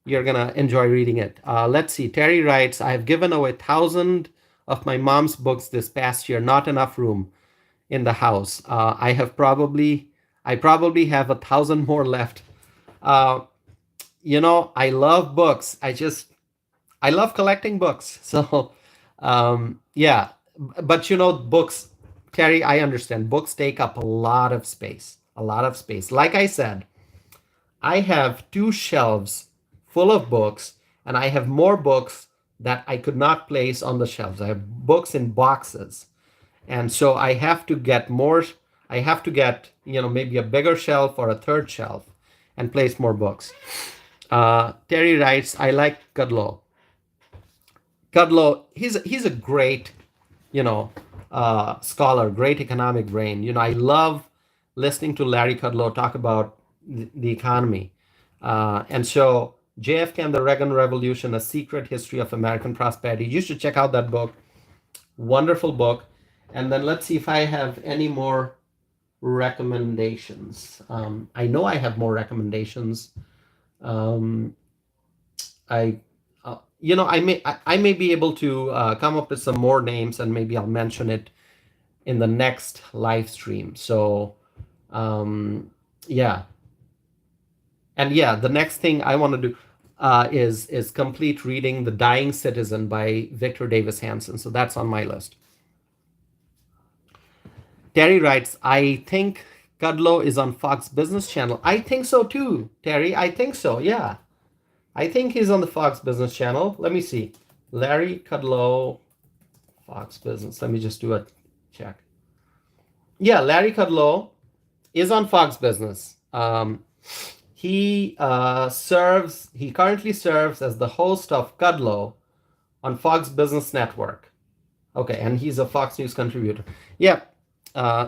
you're going to enjoy reading it. Let's see. Terry writes, I have given away 1,000 of my mom's books this past year. Not enough room in the house. I probably have 1,000 more left. I love books. I love collecting books. So, yeah. But books, Terry, I understand. Books take up a lot of space. A lot of space. Like I said, I have 2 shelves full of books, and I have more books that I could not place on the shelves. I have books in boxes. And so I have to get more. I have to get, maybe a bigger shelf or a 3rd shelf and place more books. Terry writes, I like Kudlow. Kudlow, he's a great, scholar, great economic brain. I love listening to Larry Kudlow talk about the economy. And so JFK and the Reagan Revolution, A Secret History of American Prosperity. You should check out that book. Wonderful book. And then let's see if I have any more recommendations. I know I have more recommendations. I may be able to come up with some more names, and maybe I'll mention it in the next live stream. So, yeah. And yeah, the next thing I want to do is complete reading The Dying Citizen by Victor Davis Hanson. So that's on my list. Terry writes, I think Kudlow is on Fox Business Channel. I think so too, Terry. I think so, yeah. I think he's on the Fox Business Channel. Let me see. Larry Kudlow, Fox Business. Let me just do a check. Yeah, Larry Kudlow is on Fox Business. He currently serves as the host of Kudlow on Fox Business Network. Okay, and he's a Fox News contributor. Yeah.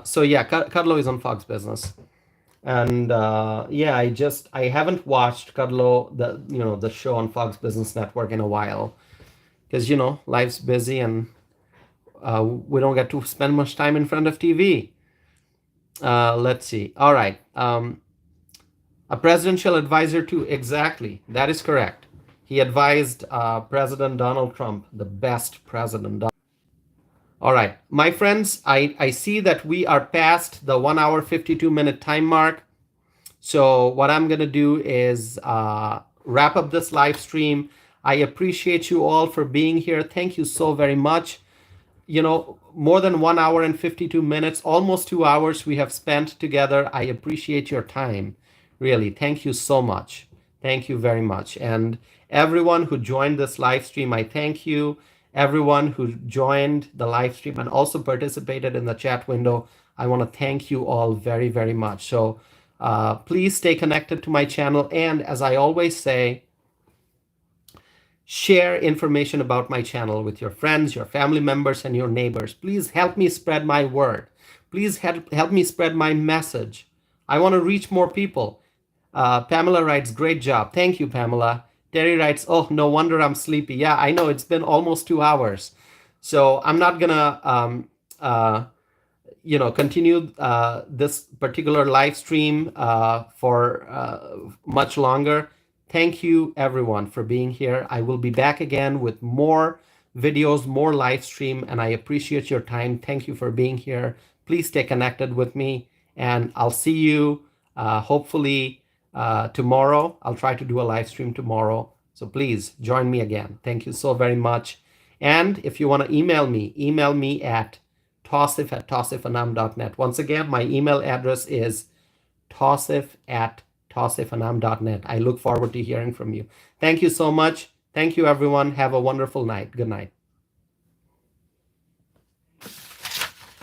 So yeah, Kudlow is on Fox Business, and yeah, I haven't watched Kudlow, the show on Fox Business Network, in a while, because life's busy and we don't get to spend much time in front of TV. Let's see. All right, a presidential advisor too. Exactly, that is correct. He advised President Donald Trump, the best president. All right, my friends, I see that we are past the 1 hour, 52 minute time mark. So what I'm going to do is wrap up this live stream. I appreciate you all for being here. Thank you so very much. More than 1 hour and 52 minutes, almost 2 hours we have spent together. I appreciate your time. Really, thank you so much. Thank you very much. And everyone who joined this live stream, I thank you. Everyone who joined the live stream and also participated in the chat window, I want to thank you all very, very much. So please stay connected to my channel. And as I always say, share information about my channel with your friends, your family members, and your neighbors. Please help me spread my word. Please help me spread my message. I want to reach more people. Pamela writes, great job. Thank you, Pamela. Terry writes, oh, no wonder I'm sleepy. Yeah, I know, it's been almost 2 hours. So I'm not going to, continue this particular live stream for much longer. Thank you, everyone, for being here. I will be back again with more videos, more live stream, and I appreciate your time. Thank you for being here. Please stay connected with me, and I'll see you hopefully tomorrow. I'll try to do a live stream tomorrow. So please join me again. Thank you so very much. And if you want to email me at tausif@tausifanam.net. Once again, my email address is tausif@tausifanam.net. I look forward to hearing from you. Thank you so much. Thank you, everyone. Have a wonderful night. Good night.